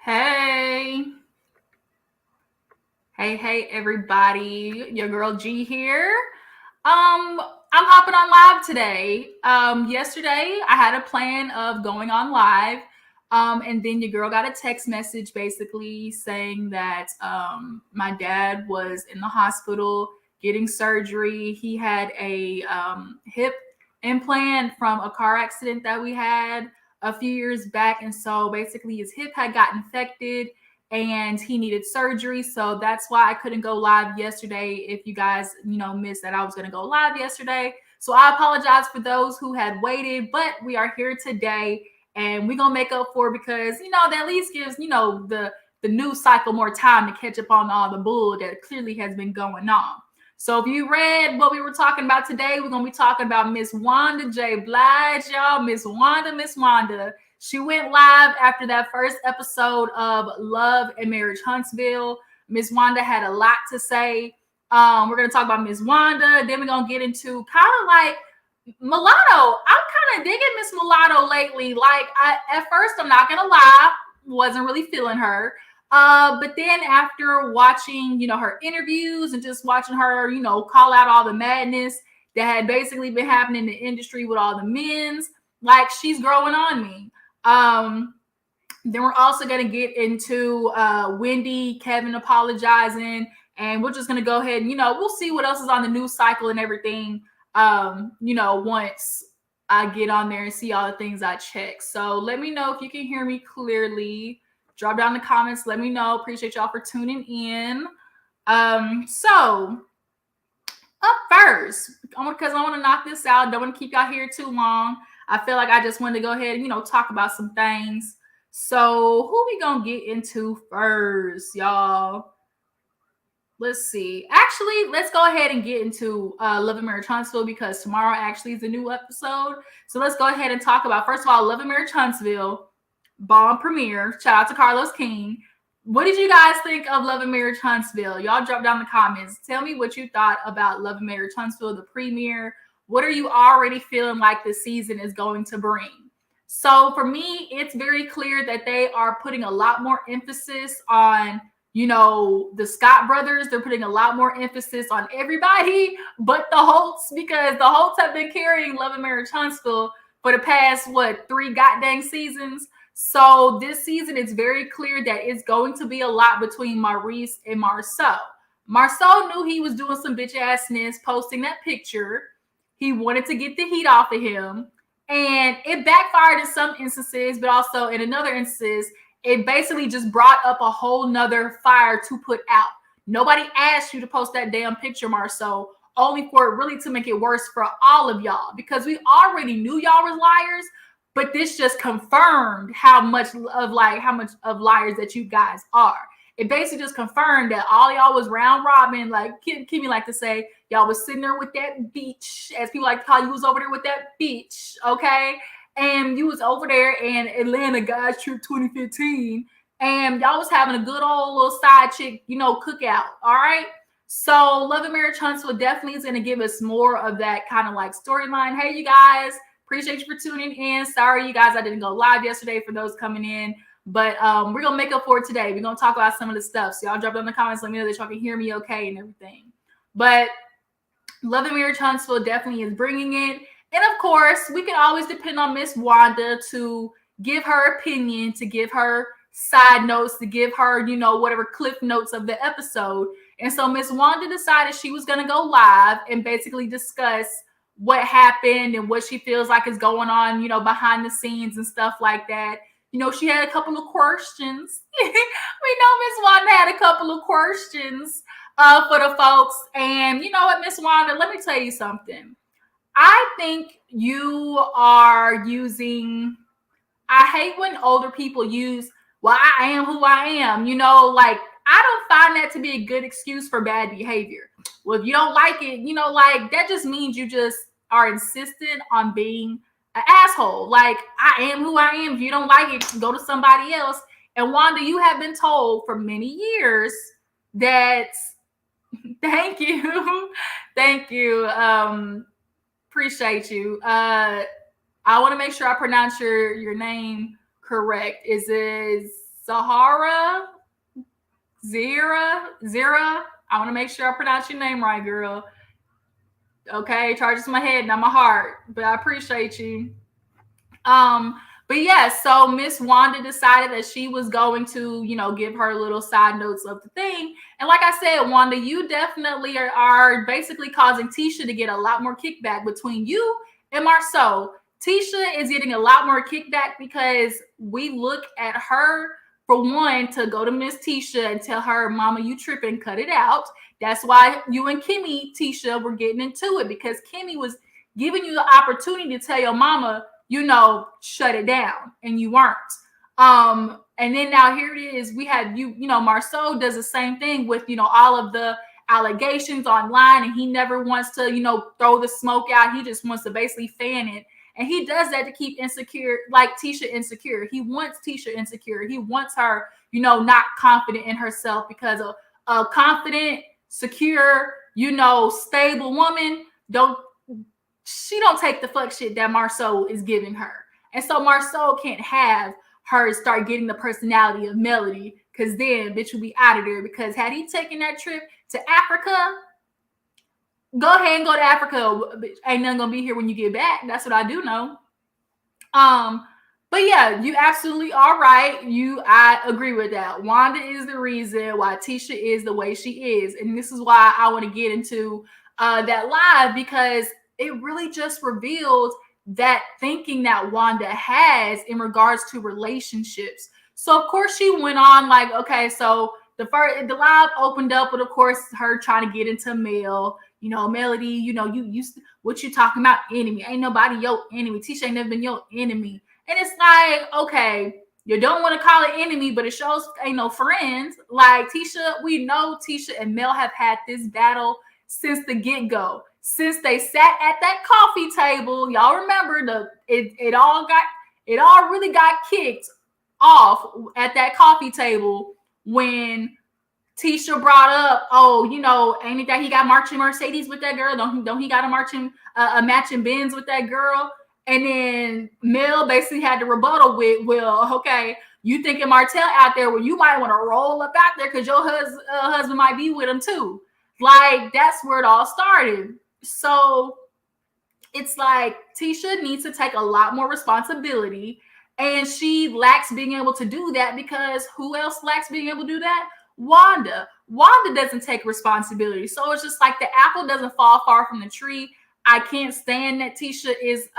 Hey, hey, everybody! Your girl G here. I'm hopping on live today. Yesterday I had a plan of going on live, and then your girl got a text message basically saying that my dad was in the hospital getting surgery. He had a hip implant from a car accident that we had a few years back, and so basically his hip had got infected and he needed surgery. So that's why I couldn't go live yesterday. If you guys, missed that I was going to go live yesterday. So I apologize for those who had waited, but we are here today and we're going to make up for it because, that at least gives, the news cycle more time to catch up on all the bull that clearly has been going on. So if you read what we were talking about today, we're going to be talking about Miss Wanda J. Blige, y'all. Miss Wanda. She went live after that first episode of Love and Marriage Huntsville. Miss Wanda had a lot to say. We're going to talk about Miss Wanda. Then we're going to get into kind of like Mulatto. I'm kind of digging Miss Mulatto lately. Like, at first, I'm not going to lie, wasn't really feeling her. But then after watching, her interviews and just watching her, call out all the madness that had basically been happening in the industry with all the men's, like she's growing on me. Then we're also going to get into Wendy, Kevin apologizing, and we're just going to go ahead and, we'll see what else is on the news cycle and everything, once I get on there and see all the things I check. So let me know if you can hear me clearly. Drop down the comments. Let me know. Appreciate y'all for tuning in. So up first, because I want to knock this out. Don't want to keep y'all here too long. I feel like I just wanted to go ahead and, talk about some things. So who we going to get into first, y'all? Let's see. Actually, let's go ahead and get into Love and Marriage Huntsville because tomorrow actually is a new episode. So let's go ahead and talk about, first of all, Love and Marriage Huntsville, bomb premiere. Shout out to Carlos King. What did you guys think of Love and Marriage Huntsville? Y'all drop down the comments. Tell me what you thought about Love and Marriage Huntsville, the premiere. What are you already feeling like the season is going to bring? So for me, it's very clear that they are putting a lot more emphasis on, the Scott brothers. They're putting a lot more emphasis on everybody but the Holtz, because the Holtz have been carrying Love and Marriage Huntsville for the past, 3 goddamn seasons. So this season, it's very clear that it's going to be a lot between Maurice and Marceau. Marceau knew he was doing some bitch assness posting that picture. He wanted to get the heat off of him. And it backfired in some instances, but also in another instance, it basically just brought up a whole nother fire to put out. Nobody asked you to post that damn picture, Marceau, only for it really to make it worse for all of y'all, because we already knew y'all was liars. But this just confirmed how much of liars that you guys are. It basically just confirmed that all y'all was round robin, like Kimmy like to say, y'all was sitting there with that beach, as people like to call you, was over there with that beach, okay? And you was over there in Atlanta Guys Trip 2015, and y'all was having a good old little side chick, cookout, all right? So Love and Marriage Huntsville definitely is going to give us more of that kind of like storyline. Hey, you guys. Appreciate you for tuning in. Sorry, you guys, I didn't go live yesterday for those coming in. But we're going to make up for it today. We're going to talk about some of the stuff. So y'all drop in the comments. Let me know that y'all can hear me okay and everything. But Love and Marriage Huntsville definitely is bringing it. And of course, we can always depend on Miss Wanda to give her opinion, to give her side notes, to give her, whatever cliff notes of the episode. And so Miss Wanda decided she was going to go live and basically discuss what happened and what she feels like is going on, behind the scenes and stuff like that. She had a couple of questions. We know Miss Wanda had a couple of questions for the folks. And you know what, Miss Wanda, let me tell you something. I think you are using, I hate when older people use, well, I am who I am, like, I don't find that to be a good excuse for bad behavior. Well, if you don't like it, like, that just means you just are insistent on being an asshole. Like, I am who I am. If you don't like it, go to somebody else. And Wanda, you have been told for many years that, thank you. Appreciate you. I want to make sure I pronounce your name correct. Is it Sahara Zira. I want to make sure I pronounce your name right, girl. Okay, charges my head, not my heart. But I appreciate you. Um, but yeah, so Miss Wanda decided that she was going to, give her little side notes of the thing. And like I said, Wanda, you definitely are basically causing Tisha to get a lot more kickback between you and Marceau. Tisha is getting a lot more kickback because we look at her, for one, to go to Miss Tisha and tell her, Mama, you tripping, cut it out. That's why you and Kimmy, Tisha, were getting into it, because Kimmy was giving you the opportunity to tell your mama, shut it down, and you weren't. And then now here it is. We have Marceau does the same thing with, all of the allegations online, and he never wants to, throw the smoke out. He just wants to basically fan it. And he does that to keep insecure, like Tisha insecure. He wants Tisha insecure. He wants her, not confident in herself, because a confident, secure, stable woman don't take the fuck shit that Marceau is giving her. And so Marceau can't have her start getting the personality of Melody, because then bitch will be out of there. Because had he taken that trip to Africa, go ahead and go to Africa. Ain't nothing gonna be here when you get back. That's what I do know. But yeah, you absolutely are right. I agree with that. Wanda is the reason why Tisha is the way she is. And this is why I want to get into that live, because it really just revealed that thinking that Wanda has in regards to relationships. So of course she went on like, okay, so the live opened up with, of course, her trying to get into Mel. Melody, you what you talking about, enemy? Ain't nobody your enemy. Tisha ain't never been your enemy. And it's like, okay, you don't want to call it enemy, but it shows ain't no friends. Like Tisha, we know Tisha and Mel have had this battle since the get-go. Since they sat at that coffee table, y'all remember it all really got kicked off at that coffee table when Tisha brought up, ain't it that he got marching Mercedes with that girl? Don't he got a matching Benz with that girl? And then Mel basically had to rebuttal with, well, okay, you thinking Martell out there, well, you might want to roll up out there because your husband might be with him too. Like, that's where it all started. So it's like Tisha needs to take a lot more responsibility, and she lacks being able to do that, because who else lacks being able to do that? Wanda doesn't take responsibility. So it's just like the apple doesn't fall far from the tree. I can't stand that Tisha is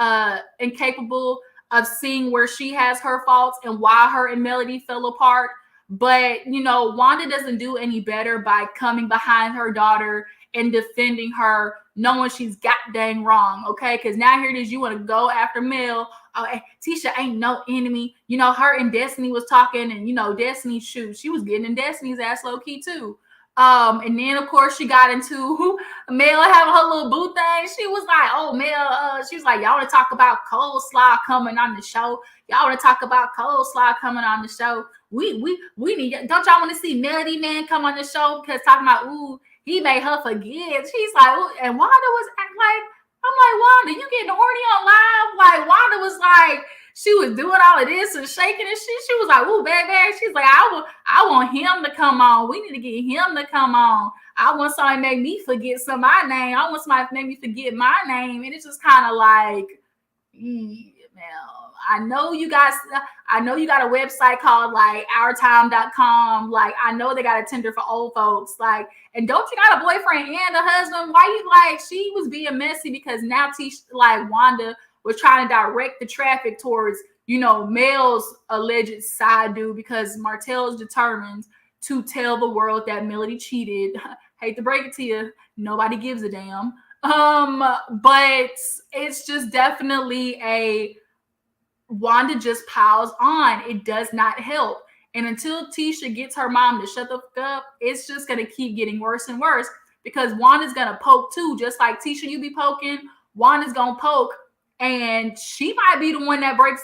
incapable of seeing where she has her faults and why her and Melody fell apart. But, Wanda doesn't do any better by coming behind her daughter and defending her, knowing she's got dang wrong, okay? Because now here it is, you want to go after Mel. Tisha ain't no enemy. Her and Destiny was talking, and, Destiny, shoot, she was getting in Destiny's ass low-key too. And then, of course, she got into Mel having her little boo thing. She was like, oh, Mel, she was like, y'all want to talk about coleslaw coming on the show? Y'all want to talk about coleslaw coming on the show? We need, don't y'all want to see Melody Man come on the show? Because talking about, ooh, he made her forget. She's like, ooh, and Wanda was like, I'm like, Wanda, you getting horny on live? Like, Wanda was like, she was doing all of this and shaking and shit. She was like, ooh, bad. She's like, I want him to come on. We need to get him to come on. I want somebody to make me forget my name. I want somebody to make me forget my name. And it's just kind of like, I know you got a website called like ourtime.com. Like, I know they got a Tinder for old folks. Like, and don't you got a boyfriend and a husband? Why you like, she was being messy because now like Wanda was trying to direct the traffic towards, Mel's alleged side dude, because Martell's determined to tell the world that Melody cheated. Hate to break it to you, nobody gives a damn. But it's just definitely Wanda just piles on. It does not help. And until Tisha gets her mom to shut the fuck up, it's just going to keep getting worse and worse, because Wanda's going to poke too. Just like Tisha, you be poking, Wanda's going to poke. And she might be the one that breaks,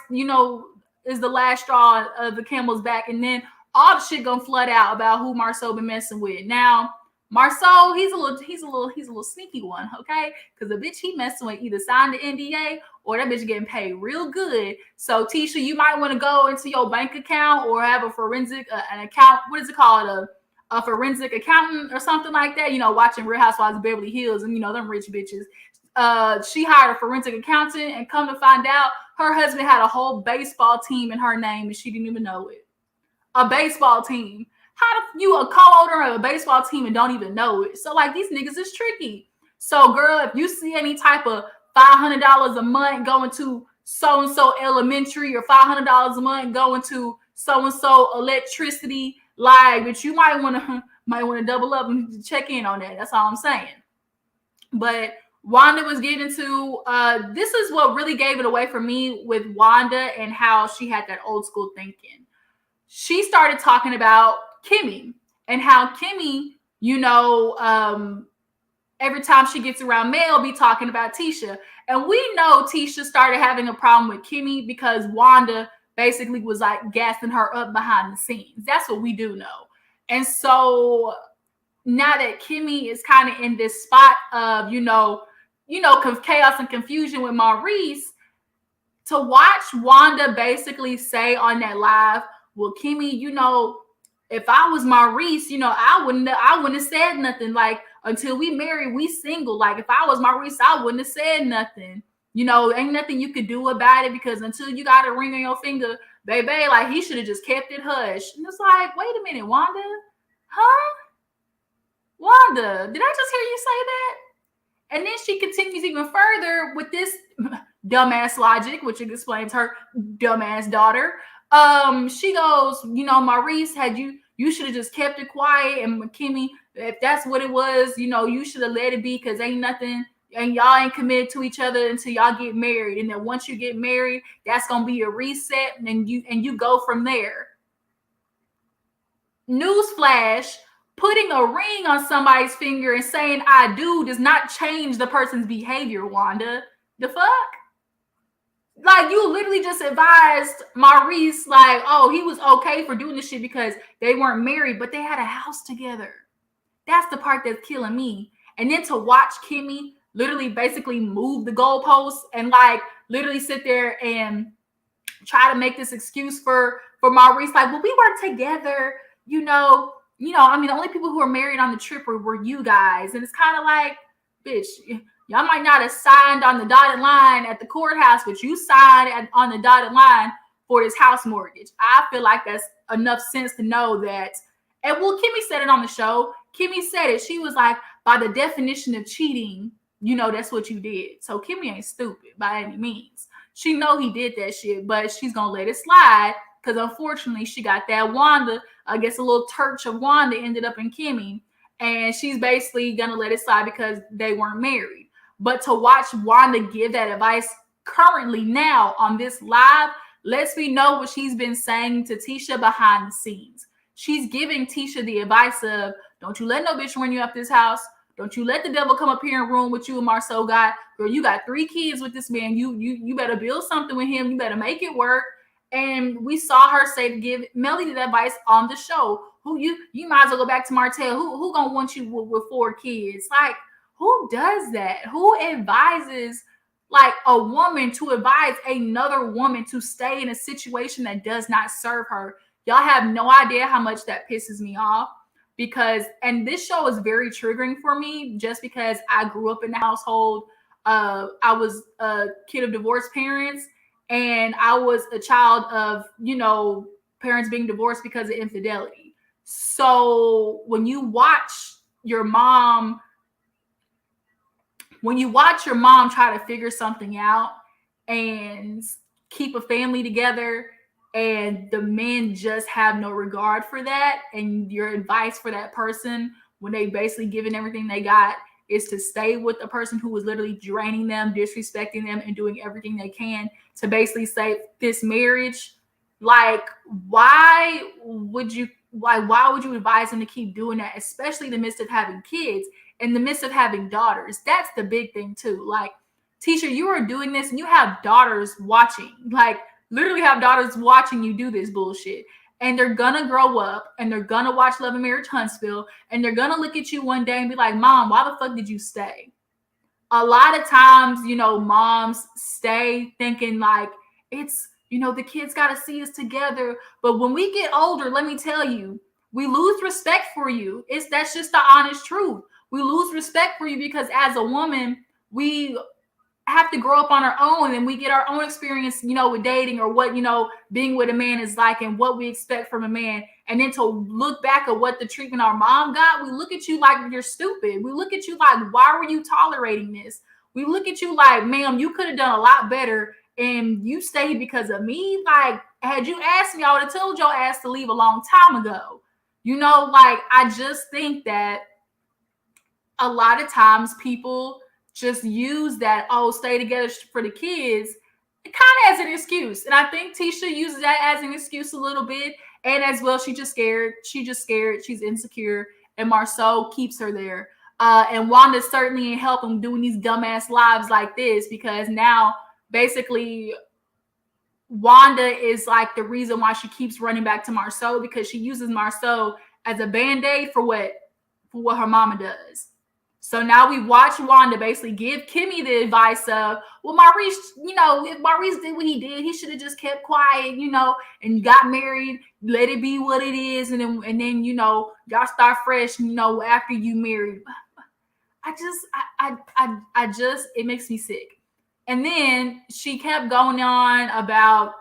is the last straw of the camel's back. And then all the shit going to flood out about who Marceau been messing with. Now, Marceau, he's a little sneaky one, okay? Because the bitch he messing with either signed the NDA or that bitch getting paid real good. So Tisha, you might want to go into your bank account or have a forensic an account. What is it called? A forensic accountant or something like that. Watching Real Housewives of Beverly Hills and them rich bitches. She hired a forensic accountant, and come to find out, her husband had a whole baseball team in her name and she didn't even know it. A baseball team. How you a co-owner of a baseball team and don't even know it? So these niggas is tricky. So girl, if you see any type of $500 a month going to so and so elementary or $500 a month going to so and so electricity, but you might want to double up and check in on that. That's all I'm saying. But Wanda was getting into this is what really gave it away for me with Wanda and how she had that old school thinking. She started talking about Kimmy and how Kimmy, every time she gets around Mel, be talking about Tisha. And we know Tisha started having a problem with Kimmy because Wanda basically was gassing her up behind the scenes. That's what we do know. And so now that Kimmy is kind of in this spot of, chaos and confusion with Maurice, to watch Wanda basically say on that live, well, Kimmy, if I was Maurice, I wouldn't have said nothing. Until we married, we single. If I was Maurice, I wouldn't have said nothing. Ain't nothing you could do about it because until you got a ring on your finger, baby, he should have just kept it hush. And it's wait a minute, Wanda, huh? Wanda, did I just hear you say that? And then she continues even further with this dumbass logic, which explains her dumbass daughter. She goes, Maurice, you should have just kept it quiet. And Kimmy, if that's what it was, you should have let it be because ain't nothing, and y'all ain't committed to each other until y'all get married. And then once you get married, that's gonna be a reset, and you go from there. Newsflash, putting a ring on somebody's finger and saying I do does not change the person's behavior, Wanda. The fuck? You literally just advised Maurice, he was okay for doing this shit because they weren't married, but they had a house together. That's the part that's killing me. And then to watch Kimmy literally basically move the goalposts and literally sit there and try to make this excuse for Maurice, well, we weren't together, the only people who were married on the trip were you guys. And it's kind of bitch, y'all might not have signed on the dotted line at the courthouse, but you signed on the dotted line for this house mortgage. I feel like that's enough sense to know that. And Kimmy said it on the show. Kimmy said it. She was by the definition of cheating, that's what you did. So Kimmy ain't stupid by any means. She know he did that shit, but she's going to let it slide because unfortunately she got that Wanda, I guess a little touch of Wanda ended up in Kimmy. And she's basically going to let it slide because they weren't married. But to watch Wanda give that advice currently now on this live lets me know what she's been saying to Tisha behind the scenes. She's giving Tisha the advice of, don't you let no bitch run you up this house. Don't you let the devil come up here and room with you and Marceau got. Girl, you got 3 kids with this man. You better build something with him. You better make it work. And we saw her say to give Melody that advice on the show. Who you might as well go back to Martell. Who gonna want you with 4 kids? Who does that? Who advises a woman to advise another woman to stay in a situation that does not serve her? Y'all have no idea how much that pisses me off and this show is very triggering for me just because I grew up in the household. I was a kid of divorced parents and I was a child of, parents being divorced because of infidelity. So when you watch your mom try to figure something out and keep a family together and the men just have no regard for that, and your advice for that person when they basically given everything they got is to stay with the person who was literally draining them, disrespecting them, and doing everything they can to basically save this marriage. Why would you advise them to keep doing that, especially in the midst of having kids, in the midst of having daughters? That's the big thing too. Tisha, you are doing this and you have daughters watching, literally have daughters watching you do this bullshit. and they're gonna grow up and they're gonna watch Love and Marriage Huntsville and they're gonna look at you one day and be like, Mom, why the fuck did you stay? A lot of times, moms stay thinking like it's, the kids got to see us together. But when we get older, let me tell you, we lose respect for you. That's just the honest truth. We lose respect for you because as a woman, we have to grow up on our own and we get our own experience, with dating or what, being with a man is like and what we expect from a man. And then to look back at what the treatment our mom got, we look at you like you're stupid. We look at you like, why were you tolerating this? We look at you like, ma'am, you could have done a lot better and you stayed because of me. Like, had you asked me, I would have told your ass to leave a long time ago. I just think that a lot of times people just use that, stay together for the kids, kind of as an excuse. And I think Tisha uses that as an excuse a little bit. And as well, she's scared. She's insecure. And Marceau keeps her there. And Wanda certainly ain't helping doing these dumbass lives like this because now basically Wanda is like the reason why she keeps running back to Marceau because she uses Marceau as a band-aid for what her mama does. So now we watch Wanda basically give Kimmy the advice of, well, Maurice, if Maurice did what he did, he should have just kept quiet, and got married, let it be what it is. And then, y'all start fresh, after you married. I just, it makes me sick. And then she kept going on about,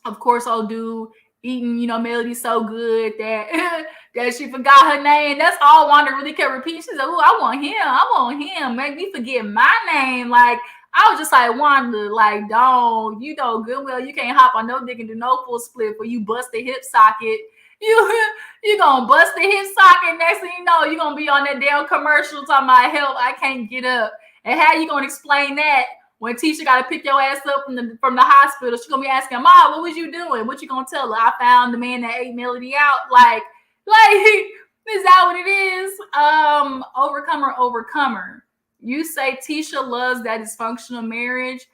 of course, old dude eating, Melody so good that that she forgot her name. That's all Wanda really kept repeating. She said, "Oh, I want him. Make me forget my name." Like, I was just like, Wanda, like, don't, good well you can't hop on no dick and do no full split or you bust the hip socket. You gonna bust the hip socket. Next thing you know, you're gonna be on that damn commercial talking about help, I can't get up. And how you gonna explain that when Tisha got to pick your ass up from the hospital? She's gonna be asking, Mom, what was you doing? What you gonna tell her? I found the man that ate Melody out. Like, is that what it is? Overcomer. You say Tisha loves that dysfunctional marriage.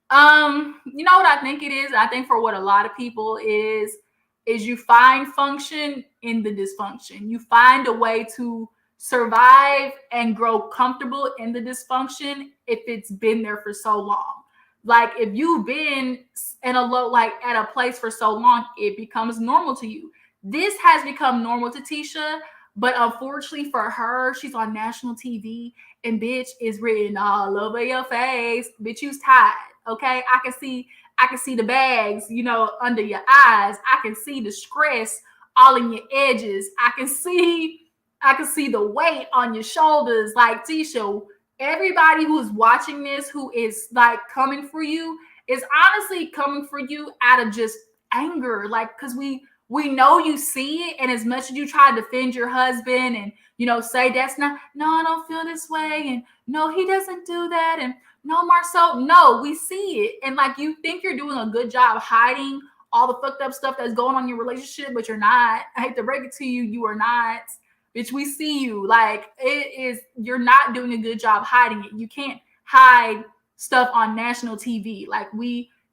You know what I think it is? I think for what a lot of people is you find function in the dysfunction. You find a way to survive and grow comfortable in the dysfunction if it's been there for so long. Like, if you've been at a place for so long, it becomes normal to you. This has become normal to Tisha, but unfortunately for her, she's on national TV and bitch is written all over your face. Bitch, you's tired. Okay. I can see the bags, under your eyes. I can see the stress all in your edges. I can see the weight on your shoulders. Like, Tisha, everybody who's watching this, who is like coming for you, is honestly coming for you out of just anger. Like, because we know you see it, and as much as you try to defend your husband and say that's not, no, I don't feel this way, and no, he doesn't do that, and no, Marceau, no, we see it, and like you think you're doing a good job hiding all the fucked up stuff that's going on in your relationship, but you're not. I hate to break it to you, you are not. Bitch, we see you. Like, you're not doing a good job hiding it. You can't hide stuff on national TV. Like,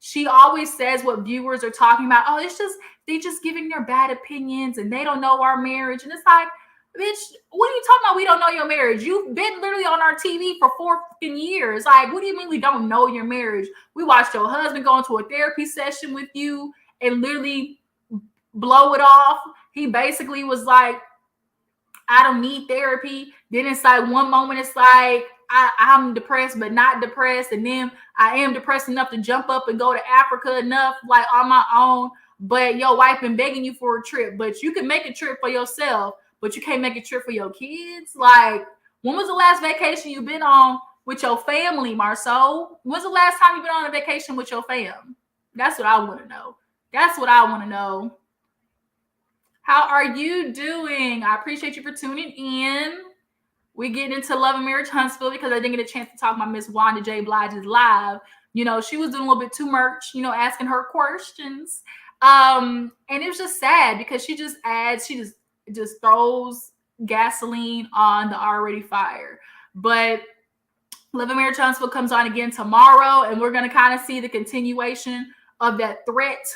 she always says what viewers are talking about. Oh, they just giving their bad opinions and they don't know our marriage. And it's like, bitch, what are you talking about? We don't know your marriage. You've been literally on our TV for 4 years. Like, what do you mean we don't know your marriage? We watched your husband go into a therapy session with you and literally blow it off. He basically was like, I don't need therapy. Then it's like one moment it's like I'm depressed but not depressed, and then I am depressed enough to jump up and go to Africa enough, like on my own, but your wife been begging you for a trip, but you can make a trip for yourself, but you can't make a trip for your kids. Like, when was the last vacation you've been on with your family, Marceau? When's the last time you've been on a vacation with your fam? That's what I want to know. How are you doing? I appreciate you for tuning in. We get into Love and Marriage Huntsville because I didn't get a chance to talk about Miss Wanda J. Blige's live. She was doing a little bit too much, asking her questions. And it was just sad because she just throws gasoline on the already fire. But Love and Marriage Huntsville comes on again tomorrow, and we're going to kind of see the continuation of that threat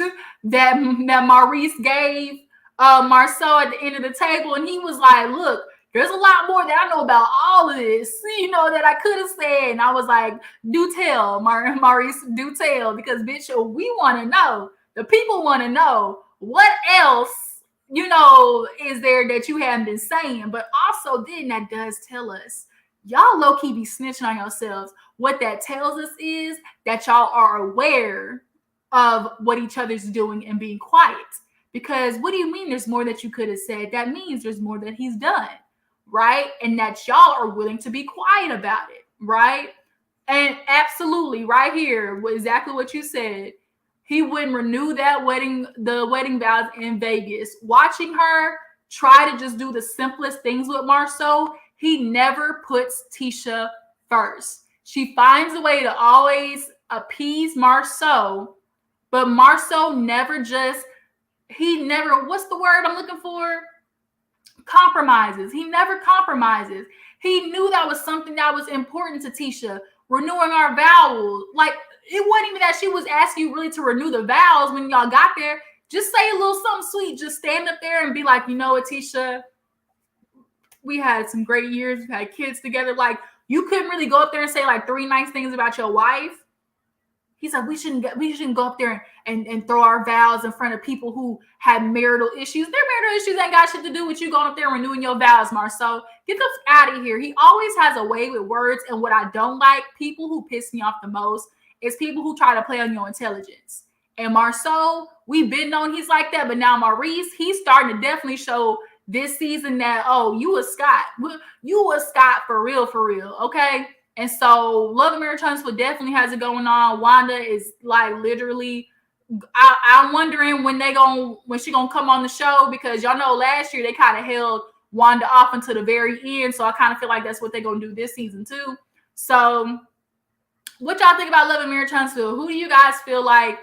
that Maurice gave Marceau at the end of the table. And he was like, look, there's a lot more that I know about all of this, that I could have said. And I was like, do tell, Maurice, do tell, because bitch, we want to know. The people want to know what else, is there that you haven't been saying. But also then that does tell us, y'all low-key be snitching on yourselves. What that tells us is that y'all are aware of what each other's doing and being quiet. Because what do you mean there's more that you could have said? That means there's more that he's done, right? And that y'all are willing to be quiet about it, right? And absolutely, right here, exactly what you said. He wouldn't renew the wedding vows in Vegas. Watching her try to just do the simplest things with Marceau, he never puts Tisha first. She finds a way to always appease Marceau, but Marceau what's the word I'm looking for? Compromises. He never compromises. He knew that was something that was important to Tisha, renewing our vows. Like, it wasn't even that she was asking you really to renew the vows when y'all got there. Just say a little something sweet. Just stand up there and be like, you know what, Tisha, we had some great years. We had kids together. Like, you couldn't really go up there and say like 3 nice things about your wife. He said we shouldn't go up there and throw our vows in front of people who had marital issues. Their marital issues ain't got shit to do with you going up there and renewing your vows, Marceau. Get the out of here. He always has a way with words. And what I don't like, people who piss me off the most, is people who try to play on your intelligence. And Marceau, we've been known he's like that. But now Maurice, he's starting to definitely show this season that, oh, you a Scott. You a Scott for real, okay? And so Love and Marriage Huntsville definitely has it going on. Wanda is like literally, I'm wondering when she gonna come on the show, because y'all know last year they kind of held Wanda off until the very end. So I kind of feel like that's what they're gonna do this season too. So what y'all think about Love and Marriage Huntsville? Who do you guys feel like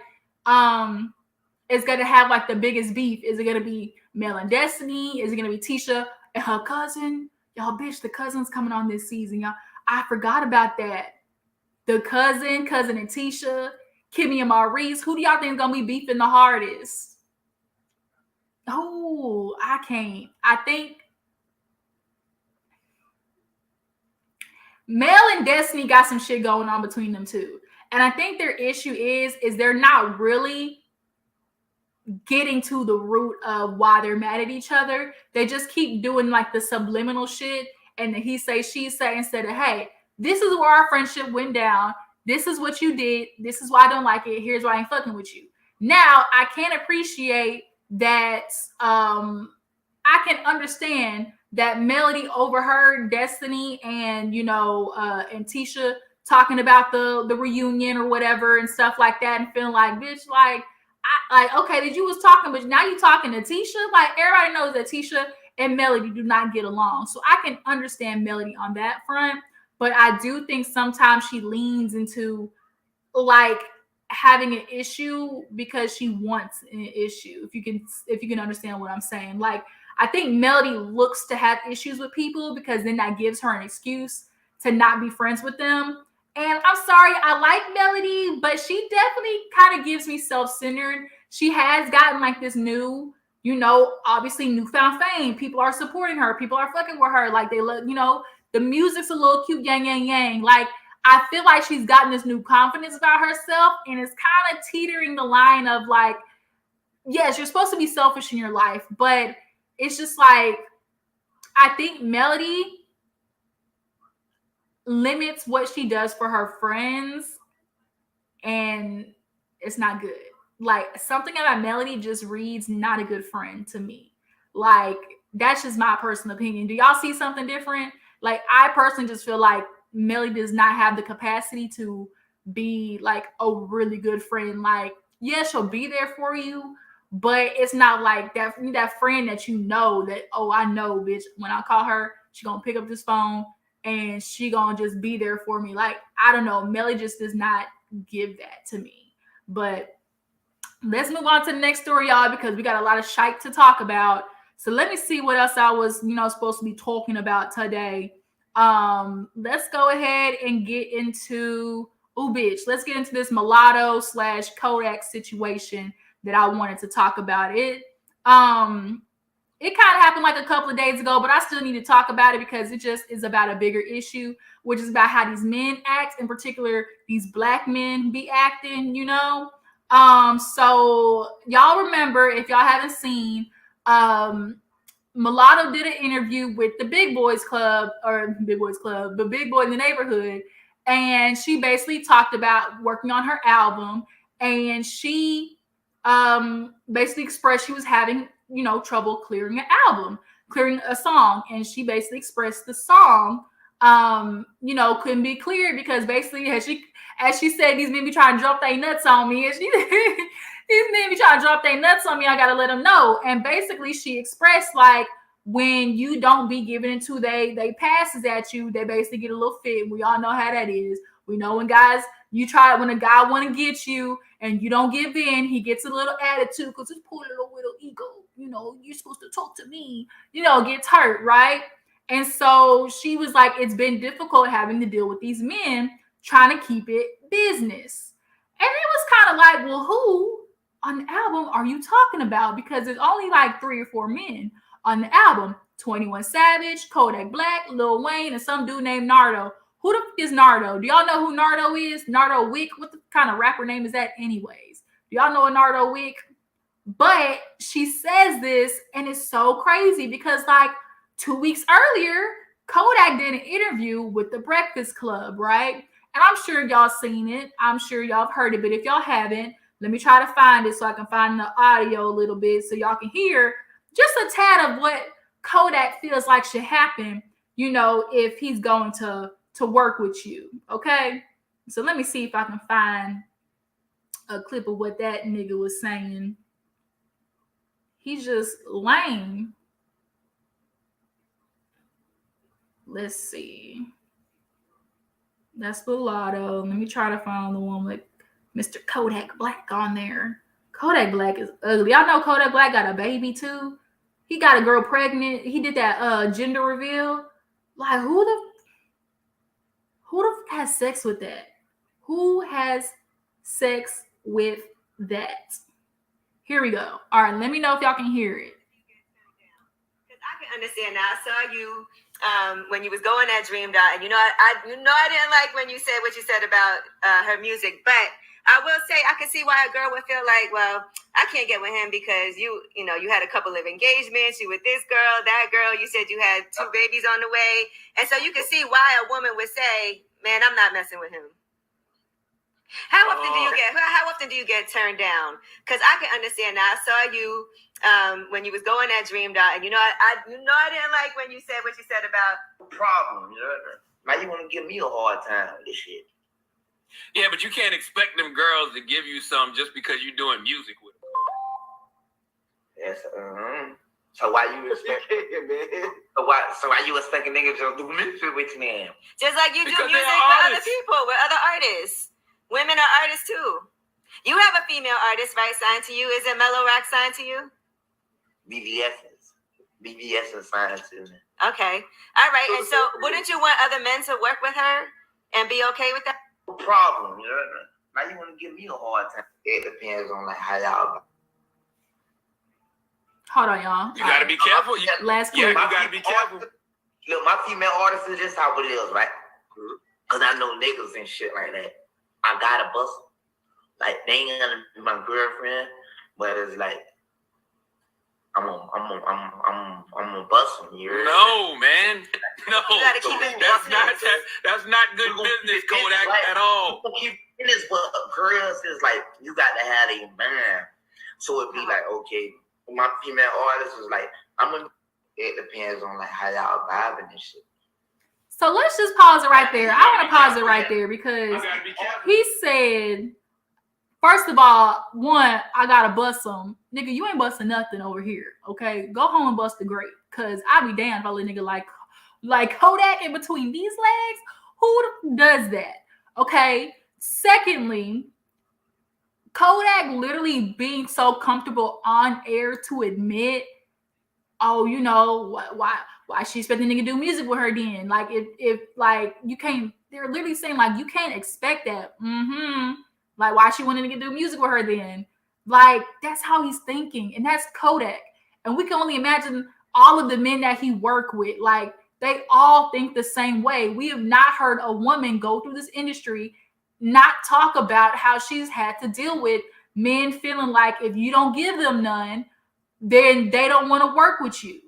is gonna have like the biggest beef? Is it gonna be Mel and Destiny? Is it gonna be Tisha and her cousin? Y'all, bitch, the cousin's coming on this season, y'all. I forgot about that. The cousin and Tisha, Kimmy and Maurice. Who do y'all think is going to be beefing the hardest? Oh, I can't. I think Mel and Destiny got some shit going on between them too. And I think their issue is they're not really getting to the root of why they're mad at each other. They just keep doing like the subliminal shit. And then he say, she say, instead of, hey, this is where our friendship went down. This is what you did. This is why I don't like it. Here's why I ain't fucking with you. Now, I can appreciate that. I can understand that Melody overheard Destiny and, and Tisha talking about the reunion or whatever and stuff like that, and feeling like, bitch, okay, that you was talking, but now you talking to Tisha. Like, everybody knows that Tisha and Melody do not get along. So I can understand Melody on that front. But I do think sometimes she leans into like having an issue because she wants an issue. If you can understand what I'm saying. Like, I think Melody looks to have issues with people because then that gives her an excuse to not be friends with them. And I'm sorry, I like Melody, but she definitely kind of gives me self-centered. She has gotten like this new, obviously newfound fame. People are supporting her. People are fucking with her. Like, they look, the music's a little cute, yang, yang, yang. Like, I feel like she's gotten this new confidence about herself, and it's kind of teetering the line of like, yes, you're supposed to be selfish in your life, but it's just like, I think Melody limits what she does for her friends, and it's not good. Like, something about Melody just reads not a good friend to me. Like, that's just my personal opinion. Do y'all see something different? Like, I personally just feel like Melody does not have the capacity to be like a really good friend. Like, yeah, she'll be there for you, but it's not like that friend that that, oh, I know, bitch, when I call her, she gonna pick up this phone and she gonna just be there for me. Like, I don't know, Melody just does not give that to me. But let's move on to the next story, y'all, because we got a lot of shite to talk about. So let me see what else I was, supposed to be talking about today. Let's go ahead and get into Ooh, bitch, let's get into this Mulatto / Kodak situation that I wanted to talk about. It kind of happened like a couple of days ago, but I still need to talk about it because it just is about a bigger issue, which is about how these men act, in particular, these black men be acting, you know? So y'all remember, if y'all haven't seen, Mulatto did an interview with the Big Boys Club, the Big Boy in the Neighborhood, and she basically talked about working on her album, and she basically expressed she was having, you know, trouble clearing a song, and she basically expressed the song, you know, couldn't be cleared because basically, as she said, these men be trying to drop their nuts on me, and she these men be trying to drop their nuts on me. I gotta let them know. And basically, she expressed like when you don't be giving it to they passes at you, they basically get a little fit. We all know how that is. We know when guys when a guy want to get you and you don't give in, he gets a little attitude because he's pulling a little ego. You know, you're supposed to talk to me. You know, gets hurt, right? And so she was like, it's been difficult having to deal with these men trying to keep it business. And it was kind of like, well, who on the album are you talking about? Because there's only like 3 or 4 men on the album. 21 Savage, Kodak Black, Lil Wayne, and some dude named Nardo. Who the f is Nardo? Do y'all know who Nardo is? Nardo Wick? What the kind of rapper name is that anyways? Do y'all know a Nardo Wick? But she says this, and it's so crazy because like 2 weeks earlier, Kodak did an interview with the Breakfast Club, right? And I'm sure y'all seen it. I'm sure y'all have heard it. But if y'all haven't, let me try to find it so I can find the audio a little bit so y'all can hear just a tad of what Kodak feels like should happen, you know, if he's going to work with you. Okay? So let me see if I can find a clip of what that nigga was saying. He's just lame. Let's see. That's the Latto. Let me try to find the one with Mr. Kodak Black on there. Kodak Black is ugly. Y'all know Kodak Black got a baby too. He got a girl pregnant. He did that gender reveal. Like who the has sex with that? Who has sex with that? Here we go. All right, let me know if y'all can hear it. Because I can understand now. I saw you when you was going at Dreamed Out, and I didn't like when you said what you said about her music, but I will say I can see why a girl would feel like, well, I can't get with him because you had a couple of engagements, you with this girl, that girl, you said you had 2 babies on the way, and so you can see why a woman would say, man, I'm not messing with him. How often do you get turned down? Because I can understand now. I saw you when you was going at Dreamed Out, and I didn't like when you said what you said about problem. Now you want to give me a hard time with this shit. Yeah, but you can't expect them girls to give you some just because you're doing music with them. Yes, So why you expect man? So why you expecting niggas to do music with me? Just like you because do music with other people, with other artists. Women are artists too. You have a female artist, right, signed to you. Is it Mellow Rock signed to you? BBS is signed to me. Okay. All right. And so wouldn't you want other men to work with her and be okay with that? No problem. Now you want to give me a hard time. It depends on like how y'all. Hold on, y'all. You gotta be careful. Last clip. You gotta be careful. Look, my female artists is just how it is, right? Because I know niggas and shit like that. I gotta bust them. Like they ain't gonna be my girlfriend, but it's like I'm gonna bust them. No, man. No. You gotta keep it that's not good business, Kodak, like, at all. Keep business, but girls is like you got to have a man. So it'd be like, okay, my female artist is like, it depends on like how y'all vibing and shit. So let's just pause it right there. I want to pause it right there because he said, first of all, one, I gotta bust some. Nigga, you ain't busting nothing over here, okay? Go home and bust the grape, because I be damned if I let nigga like Kodak in between these legs. Who does that, okay? Secondly, Kodak literally being so comfortable on air to admit, oh, why she expecting nigga to do music with her then? Like if like you can't, they're literally saying like, you can't expect that. Like, why she wanted to do music with her then? Like, that's how he's thinking, and that's Kodak. And we can only imagine all of the men that he worked with. Like, they all think the same way. We have not heard a woman go through this industry not talk about how she's had to deal with men feeling like if you don't give them none, then they don't want to work with you.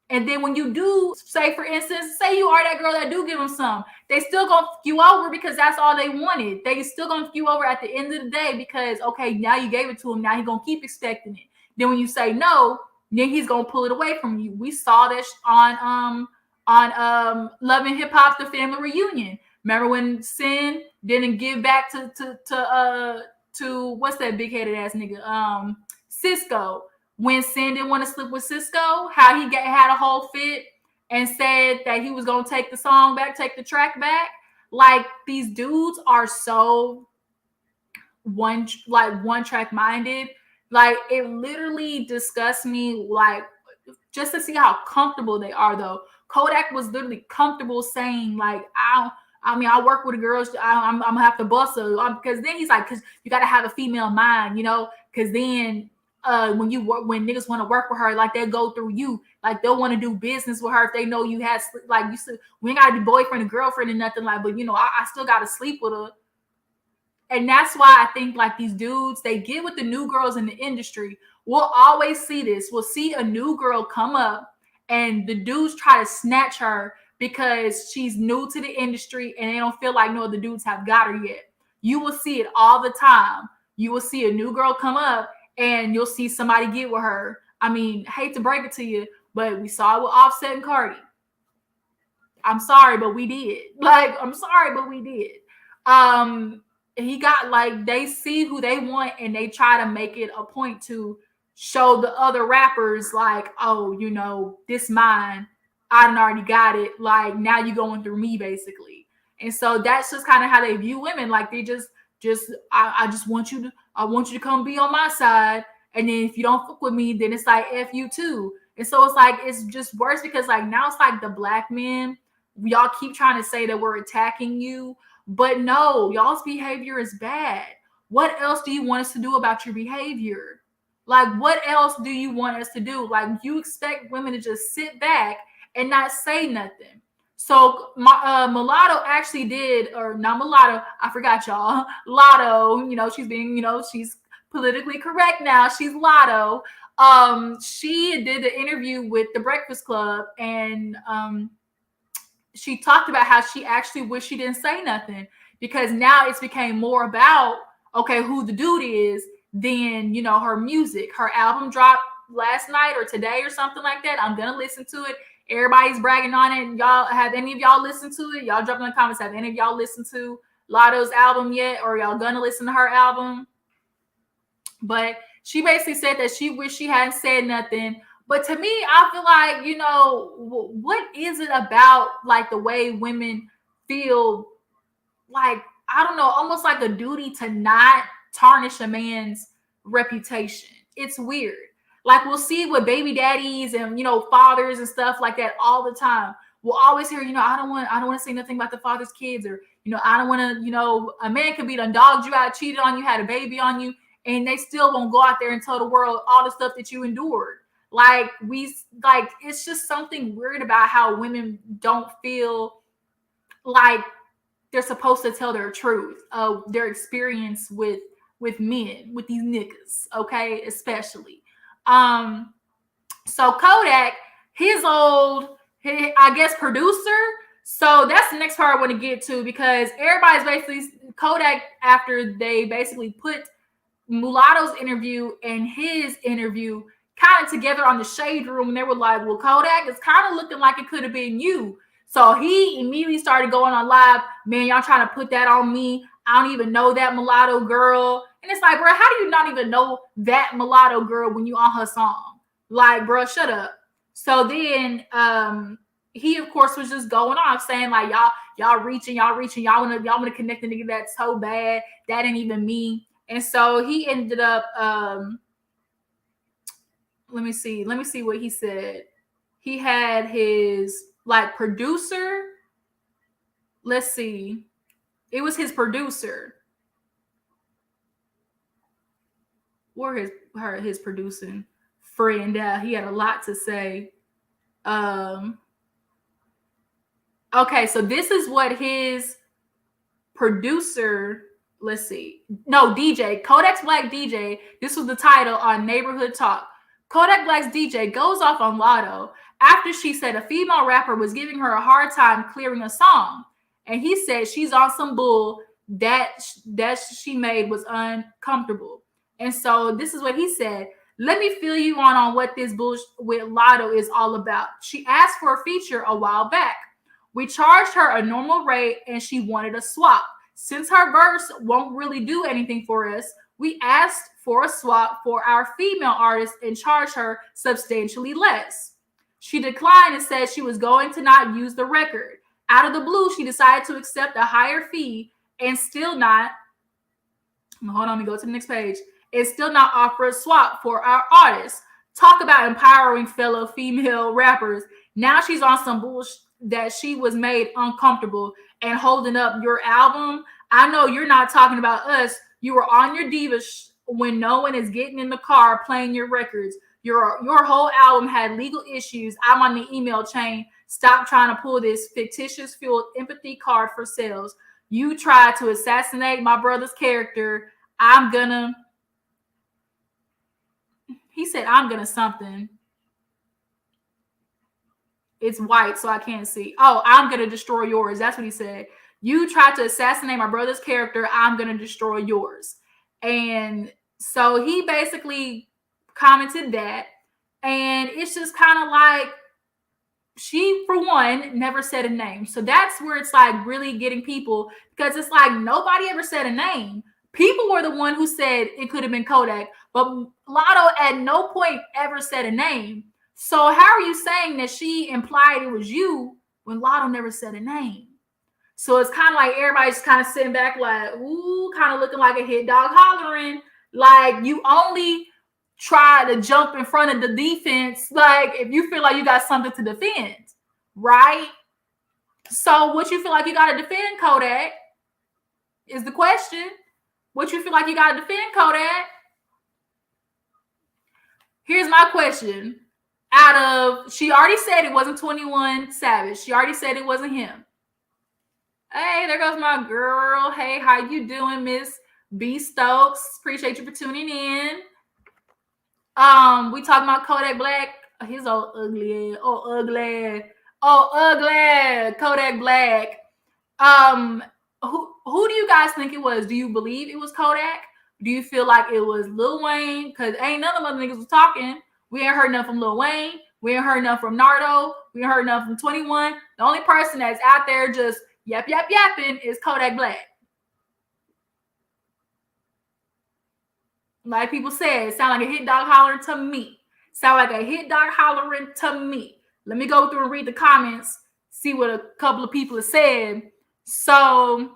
And then when you do, say for instance, say you are that girl that do give them some, they still gonna fuck you over because that's all they wanted. They still gonna fuck you over at the end of the day because, okay, now you gave it to him, now he gonna keep expecting it. Then when you say no, then he's gonna pull it away from you. We saw this on Love and Hip Hop, the family reunion. Remember when Sin didn't give back to what's that big headed ass nigga? Cisco. When Sin didn't want to sleep with Cisco, how he had a whole fit and said that he was gonna take the song back, take the track back. Like, these dudes are so one track minded. Like, it literally disgusts me. Like, just to see how comfortable they are, though. Kodak was literally comfortable saying, like, I work with the girls. I'm gonna have to bust her, because then he's like, because you got to have a female mind, you know, because then when niggas want to work with her, like, they go through you, like they'll want to do business with her if they know you had, like, you said, we ain't gotta be boyfriend and girlfriend and nothing, like, but you know, I still gotta sleep with her. And that's why I think like these dudes, they get with the new girls in the industry. We'll always see this. We'll see a new girl come up and the dudes try to snatch her because she's new to the industry and they don't feel like no other dudes have got her yet. You will see it all the time. You will see a new girl come up and you'll see somebody get with her. I mean, hate to break it to you, but we saw it with Offset and Cardi. I'm sorry, but we did. Like, I'm sorry, but we did. He got, like, they see who they want and they try to make it a point to show the other rappers like, oh, you know, this mine, I done already got it. Like, now you going through me, basically. And so that's just kind of how they view women. Like, they I want you to come be on my side. And then if you don't fuck with me, then it's like F you too. And so it's like, it's just worse because like now it's like the black men, y'all keep trying to say that we're attacking you, but no, y'all's behavior is bad. What else do you want us to do about your behavior? Like, what else do you want us to do? Like, you expect women to just sit back and not say nothing. So Mulatto actually did, or not Mulatto, I forgot y'all. Latto, you know, she's being, you know, she's politically correct now. She's Latto. She did the interview with The Breakfast Club, and she talked about how she actually wished she didn't say nothing because now it's became more about, okay, who the dude is than, you know, her music. Her album dropped last night or today or something like that. I'm going to listen to it. Everybody's bragging on it. Y'all, have any of y'all listened to it? Y'all drop in the comments. Have any of y'all listened to Latto's album yet? Or y'all going to listen to her album? But she basically said that she wished she hadn't said nothing. But to me, I feel like, you know, what is it about like the way women feel like, I don't know, almost like a duty to not tarnish a man's reputation? It's weird. Like, we'll see with baby daddies and, you know, fathers and stuff like that all the time. We'll always hear, you know, I don't want to say nothing about the father's kids, or, you know, I don't want to, you know, a man could be done dogged you out, cheated on you, had a baby on you, and they still won't go out there and tell the world all the stuff that you endured. Like, it's just something weird about how women don't feel like they're supposed to tell their truth of their experience with men, with these niggas, okay, especially. So Kodak, his old, I guess, producer. So that's the next part I want to get to, because everybody's basically, Kodak, after they basically put Mulatto's interview and his interview kind of together on the Shade Room, and they were like, well, Kodak, it's kind of looking like it could have been you. So he immediately started going on live, man, y'all trying to put that on me. I don't even know that mulatto girl. And it's like, bro, how do you not even know that mulatto girl when you on her song? Like, bro, shut up. So then he, of course, was just going off saying like, y'all reaching, y'all want to connect the nigga that's so bad. That ain't even me. And so he ended up, let me see what he said. He had his like producer let's see. It was his producer. Or his producing friend. He had a lot to say. Okay, so this is what his producer, let's see. No, DJ, Kodak's Black DJ. This was the title on Neighborhood Talk. Kodak Black's DJ goes off on Latto after she said a female rapper was giving her a hard time clearing a song. And he said she's on some bull that she made was uncomfortable. And so this is what he said. Let me fill you on what this bullshit with Latto is all about. She asked for a feature a while back. We charged her a normal rate and she wanted a swap. Since her verse won't really do anything for us, we asked for a swap for our female artist and charged her substantially less. She declined and said she was going to not use the record. Out of the blue, she decided to accept a higher fee and still not, hold on, let me go to the next page, and still not offer a swap for our artist. Talk about empowering fellow female rappers. Now she's on some bullshit that she was made uncomfortable and holding up your album. I know you're not talking about us. You were on your diva when no one is getting in the car playing your records. Your whole album had legal issues. I'm on the email chain. Stop trying to pull this fictitious fueled empathy card for sales. You tried to assassinate my brother's character. He said, I'm gonna something. It's white, so I can't see. Oh, I'm going to destroy yours. That's what he said. You tried to assassinate my brother's character. I'm going to destroy yours. And so he basically commented that. And it's just kind of like, she, for one, never said a name. So that's where it's like really getting people, because it's like nobody ever said a name. People were the one who said it could have been Kodak. But Latto at no point ever said a name. So how are you saying that she implied it was you when Latto never said a name? So it's kind of like everybody's kind of sitting back like, ooh, kind of looking like a hit dog hollering. Like you only try to jump in front of the defense, like if you feel like you got something to defend, right? So what you feel like you got to defend, Kodak, is the question. What you feel like you got to defend, Kodak? Here's my question. She already said it wasn't 21 Savage. She already said it wasn't him. Hey, there goes my girl. Hey, how you doing, Miss B Stokes? Appreciate you for tuning in. We talking about Kodak Black. He's all ugly. Ugly. Kodak Black. Who do you guys think it was? Do you believe it was Kodak? Do you feel like it was Lil Wayne? Because ain't none of them niggas was talking. We ain't heard nothing from Lil Wayne. We ain't heard nothing from Nardo. We ain't heard nothing from 21. The only person that's out there just yapping is Kodak Black. Like people said, it sound like a hit dog hollering to me. Let me go through and read the comments, see what a couple of people have said. So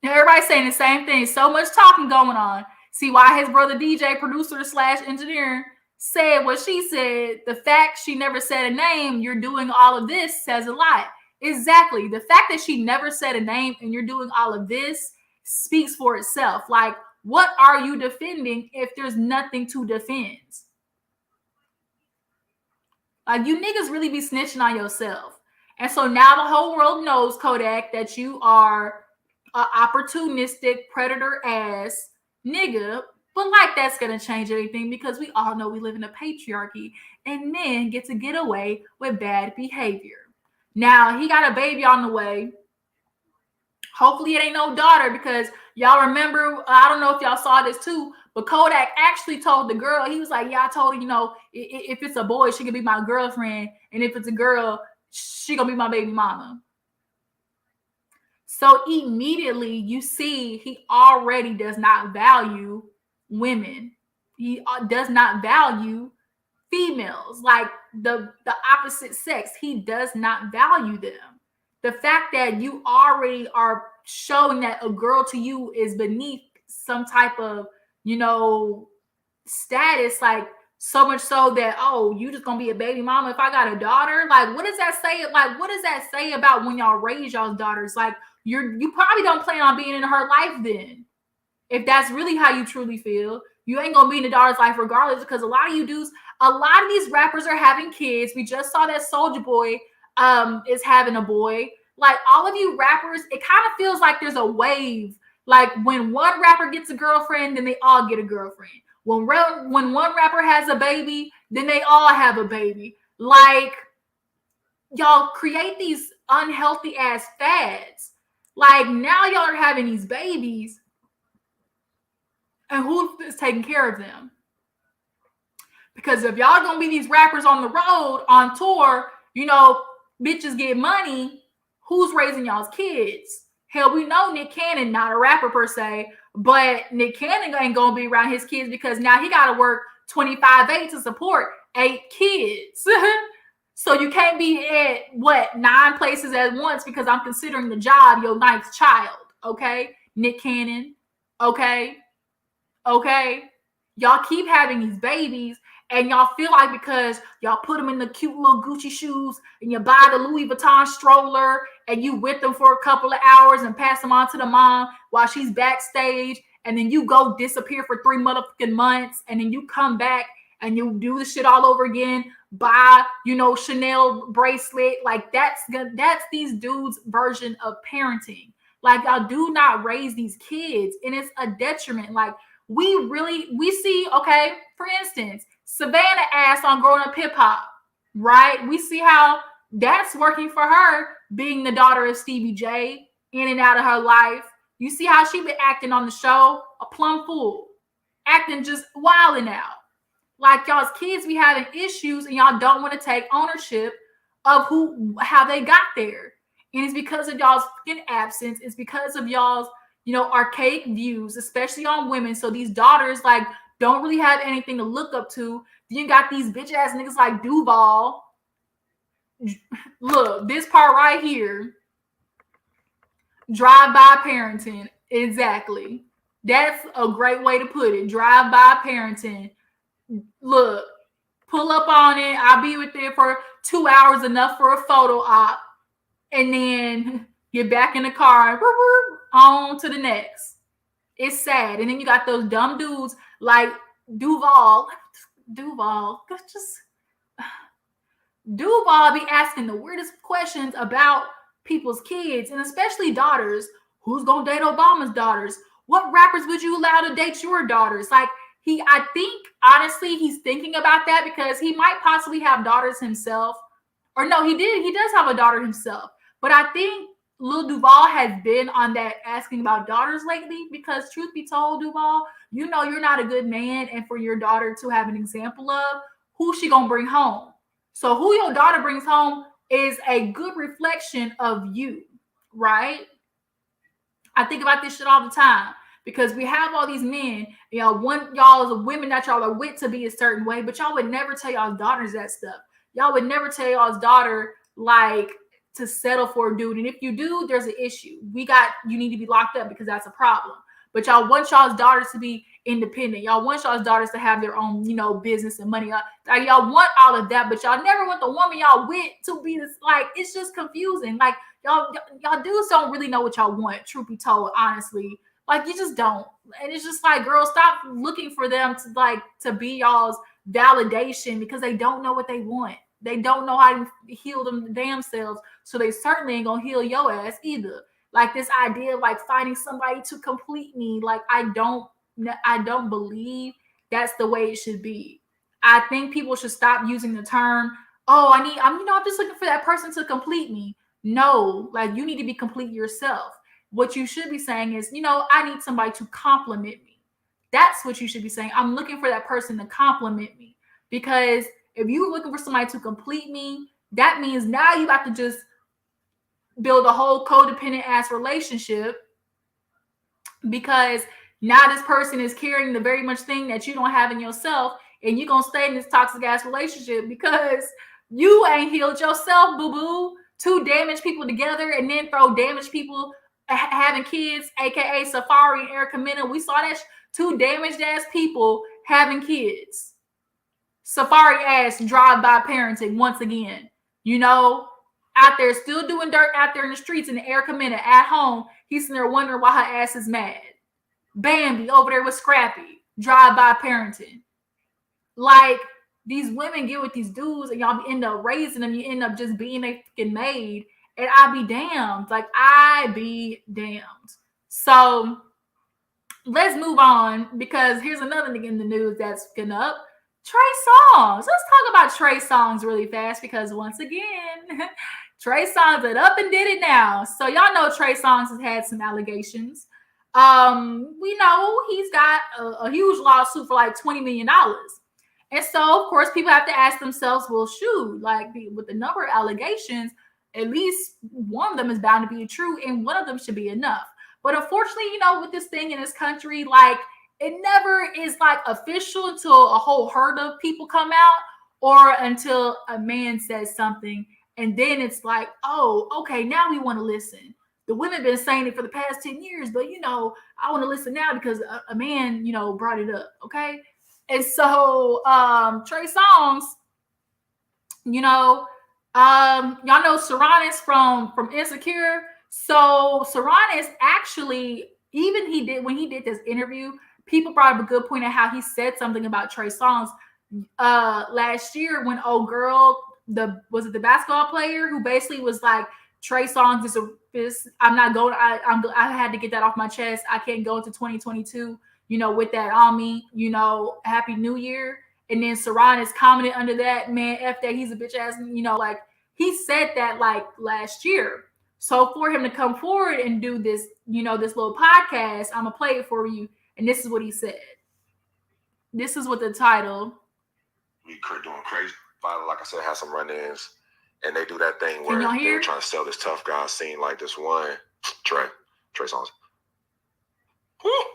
everybody's saying the same thing. So much talking going on. See why his brother DJ, producer / engineer, said what she said. The fact she never said a name, you're doing all of this, says a lot. Exactly. The fact that she never said a name and you're doing all of this speaks for itself. Like, what are you defending if there's nothing to defend? Like, you niggas really be snitching on yourself. And so now the whole world knows, Kodak, that you are an opportunistic predator ass nigga. But like that's gonna change anything because we all know we live in a patriarchy and men get to get away with bad behavior. Now he got a baby on the way. Hopefully it ain't no daughter because y'all remember, I don't know if y'all saw this too, but Kodak actually told the girl, he was like, yeah, I told her, you know, if it's a boy, she can be my girlfriend. And if it's a girl, she gonna be my baby mama. So immediately you see he already does not value women. He does not value females, like the opposite sex. He does not value them. The fact that you already are showing that a girl to you is beneath some type of, you know, status, like So much so that, oh, you just gonna be a baby mama if I got a daughter? Like, what does that say? Like, what does that say about when y'all raise y'all's daughters? Like, you probably don't plan on being in her life then. If that's really how you truly feel, you ain't gonna be in the daughter's life regardless, because a lot of you dudes, a lot of these rappers are having kids. We just saw that Soulja Boy is having a boy. Like, all of you rappers, it kind of feels like there's a wave. Like, when one rapper gets a girlfriend, then they all get a girlfriend. When one rapper has a baby, then they all have a baby. Like, y'all create these unhealthy ass fads. Like, now y'all are having these babies, and who is taking care of them? Because if y'all gonna be these rappers on the road, on tour, you know, bitches get money, who's raising y'all's kids? Hell, we know Nick Cannon, not a rapper per se, but Nick Cannon ain't gonna be around his kids because now he gotta work 25/8 to support 8 kids. So you can't be at 9 places at once because I'm considering the job your 9th child. Okay, Nick Cannon. Okay. Y'all keep having these babies, and y'all feel like because y'all put them in the cute little Gucci shoes and you buy the Louis Vuitton stroller and you with them for a couple of hours and pass them on to the mom while she's backstage, and then you go disappear for 3 motherfucking months, and then you come back and you do the shit all over again, buy, you know, Chanel bracelet. Like, that's these dudes' version of parenting. Like, y'all do not raise these kids, and it's a detriment. Like, we see, okay, for instance, Savannah ass on Growing Up Hip Hop, right? We see how that's working for her, being the daughter of Stevie J, in and out of her life. You see how she been acting on the show, a plum fool, acting just wilding out. Like, y'all's kids be having issues, and y'all don't want to take ownership of how they got there. And it's because of y'all's fucking absence. It's because of y'all's, you know, archaic views, especially on women. So these daughters, like, don't really have anything to look up to. Then you got these bitch ass niggas like Duval. Look, this part right here. Drive-by parenting. Exactly. That's a great way to put it. Drive-by parenting. Look, pull up on it. I'll be with it for 2 hours, enough for a photo op. And then get back in the car, on to the next. It's sad. And then you got those dumb dudes like Duval be asking the weirdest questions about people's kids, and especially daughters. Who's gonna date Obama's daughters? What rappers would you allow to date your daughters? Like, I think honestly he's thinking about that because he might possibly have daughters himself. Or no, he does have a daughter himself. But I think Lil Duval has been on that asking about daughters lately, because truth be told, Duval, you know you're not a good man, and for your daughter to have an example of, who's she gonna bring home? So who your daughter brings home is a good reflection of you, right? I think about this shit all the time because we have all these men, you know, want y'all as women that y'all are with to be a certain way, but y'all would never tell y'all's daughters that stuff. Y'all would never tell y'all's daughter, like, to settle for a dude. And if you do, there's an issue. You need to be locked up because that's a problem. But y'all want y'all's daughters to be independent. Y'all want y'all's daughters to have their own, you know, business and money. Like, y'all want all of that, but y'all never want the woman y'all with to be this. Like, it's just confusing. Like, y'all dudes don't really know what y'all want, truth be told, honestly. Like, you just don't. And it's just like, girls, stop looking for them to be y'all's validation, because they don't know what they want. They don't know how to heal them damn selves. So they certainly ain't gonna heal your ass either. Like, this idea of like finding somebody to complete me, like, I don't believe that's the way it should be. I think people should stop using the term, oh, I'm just looking for that person to complete me. No, like, you need to be complete yourself. What you should be saying is, you know, I need somebody to compliment me. That's what you should be saying. I'm looking for that person to compliment me. Because if you're looking for somebody to complete me, that means now you have to just build a whole codependent ass relationship, because now this person is carrying the very much thing that you don't have in yourself, and you're going to stay in this toxic ass relationship because you ain't healed yourself, boo-boo. 2 damaged people together and then throw damaged people having kids, aka Safari and Erica Mena. We saw that 2 damaged ass people having kids. safari ass drive-by parenting once again. You know, out there still doing dirt out there in the streets, and the Erica Mena at home, he's sitting there wondering why her ass is mad. Bambi over there with Scrappy, drive-by parenting. Like, these women get with these dudes and y'all end up raising them. You end up just being a fucking maid. And I be damned. Like, I be damned. So let's move on, because here's another nigga in the news that's fucking up. Trey Songz. Let's talk about Trey Songz really fast, because once again, Trey Songz it up and did it now. So y'all know Trey Songz has had some allegations. We know he's got a huge lawsuit for like $20 million. And so, of course, people have to ask themselves, well, shoot, like with the number of allegations, at least one of them is bound to be true, and one of them should be enough. But unfortunately, you know, with this thing in this country, like, it never is like official until a whole herd of people come out, or until a man says something, and then it's like, oh, okay, now we want to listen. The women been saying it for the past 10 years, but, you know, I want to listen now because a man, you know, brought it up, okay? And so Trey Songz, you know, y'all know Saranis from Insecure. So Saranis actually, even when he did this interview, people brought up a good point of how he said something about Trey Songz last year when old girl, was it the basketball player who basically was like, Trey Songz I had to get that off my chest. I can't go into 2022, you know, with that on me, you know, Happy New Year. And then Saranis commented under that, man, F that, he's a bitch ass, you know, like he said that like last year. So for him to come forward and do this, you know, this little podcast, I'm gonna play it for you. And this is what he said. This is what the title. We doing crazy. Finally, like I said, had some run-ins. And they do that thing where they're trying to sell this tough guy scene, like this one Trey Songz.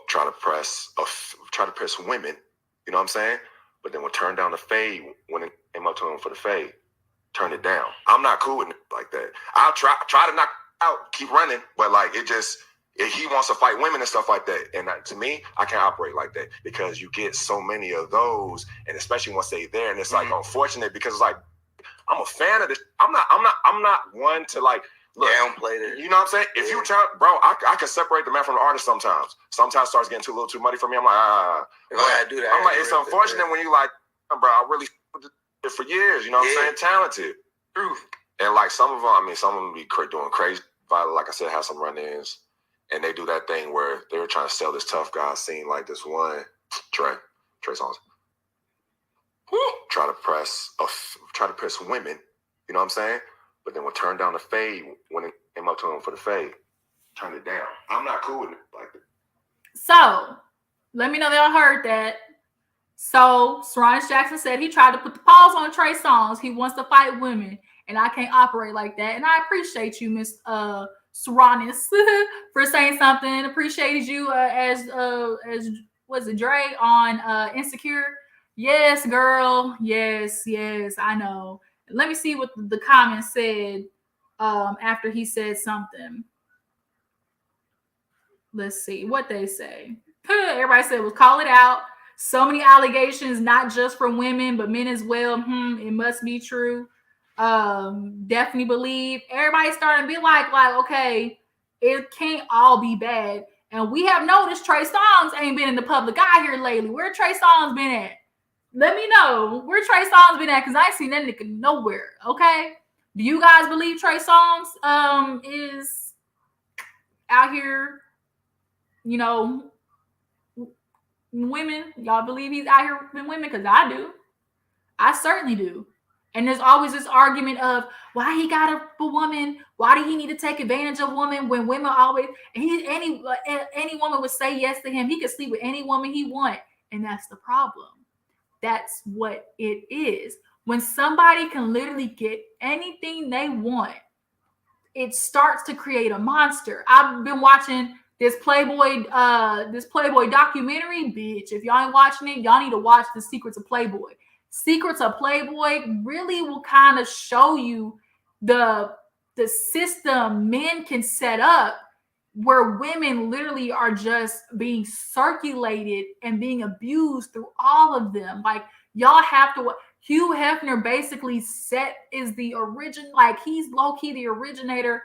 Try to press women, you know what I'm saying? But then would turn down the fade when it came up to him for the fade. Turn it down. I'm not cool with it like that. I'll try to knock out, keep running, but like he wants to fight women and stuff like that. And to me, I can't operate like that, because you get so many of those, and especially once they're there, and it's like unfortunate, because it's like, I'm a fan of this. I'm not one to like look. Downplay it. You know what I'm saying? If you try, bro, I can separate the man from the artist sometimes. Sometimes it starts getting a little too muddy for me. I'm like, if I had to do that, I'm like, it's unfortunate when you like, bro, I really did it for years. You know what I'm saying? Talented. Truth. And like some of them be doing crazy. Like I said, have some run-ins, and they do that thing where they're trying to sell this tough guy scene, like this one Trey Songz. Try to press women, you know what I'm saying? But then would turn down the fade when it came up to him for the fade. Turn it down. I'm not cool with it like that. So let me know that y'all heard that. So Saranis Jackson said he tried to put the pause on Trey Songz. He wants to fight women, and I can't operate like that. And I appreciate you, Miss Saranis, for saying something. Appreciated you as was it Dre on Insecure. Yes, girl. Yes, I know. Let me see what the comments said after he said something. Let's see what they say. Everybody said, well, call it out. So many allegations, not just from women, but men as well. It must be true. Definitely believe. Everybody starting to be like, okay, it can't all be bad. And we have noticed Trey Songz ain't been in the public eye here lately. Where Trey Songz been at? Let me know where Trey Songz been at, because I ain't seen that nigga nowhere, okay? Do you guys believe Trey Songz is out here, you know, women? Y'all believe he's out here with women? Because I do. I certainly do. And there's always this argument of why he got a woman, why do he need to take advantage of women when women always, any woman would say yes to him. He could sleep with any woman he want, and that's the problem. That's what it is. When somebody can literally get anything they want, it starts to create a monster. I've been watching this Playboy documentary, bitch. If y'all ain't watching it, y'all need to watch The Secrets of Playboy. Secrets of Playboy really will kind of show you the system men can set up where women literally are just being circulated and being abused through all of them. Like, y'all have to. Hugh Hefner basically is the origin. Like, he's low key the originator,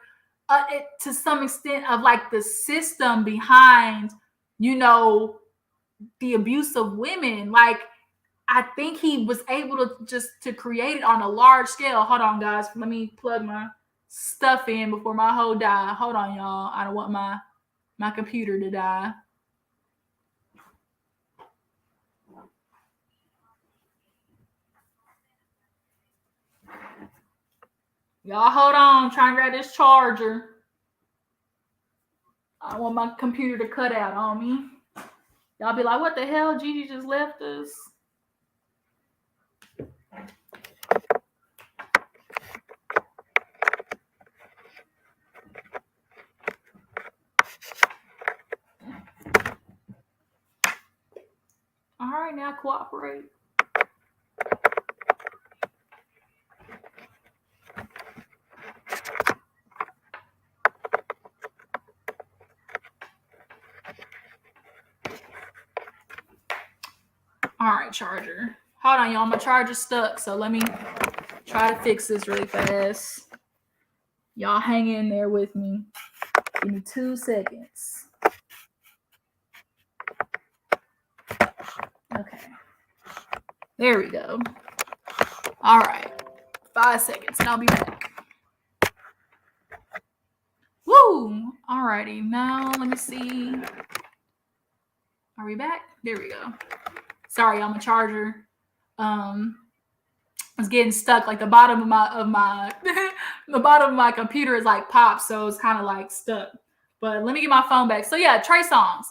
to some extent, of like the system behind, the abuse of women. Like, I think he was able to create it on a large scale. Hold on, guys. Let me plug my stuff in before my whole die. Hold on, y'all. I don't want my computer to die. Y'all hold on. I'm trying to grab this charger. I don't want my computer to cut out on me. Y'all be like, what the hell? Gigi just left us. All right, now cooperate. All right, charger. Hold on, y'all. My charger's stuck, so let me try to fix this really fast. Y'all hang in there with me. Give me 2 seconds. Okay. There we go. All right. 5 seconds, and I'll be back. Woo! Alrighty. Now, let me see. Are we back? There we go. Sorry, I'm a charger. It's getting stuck. Like, the bottom of my the bottom of my computer is like popped, so it's kind of like stuck. But let me get my phone back. So yeah, Trey Songz.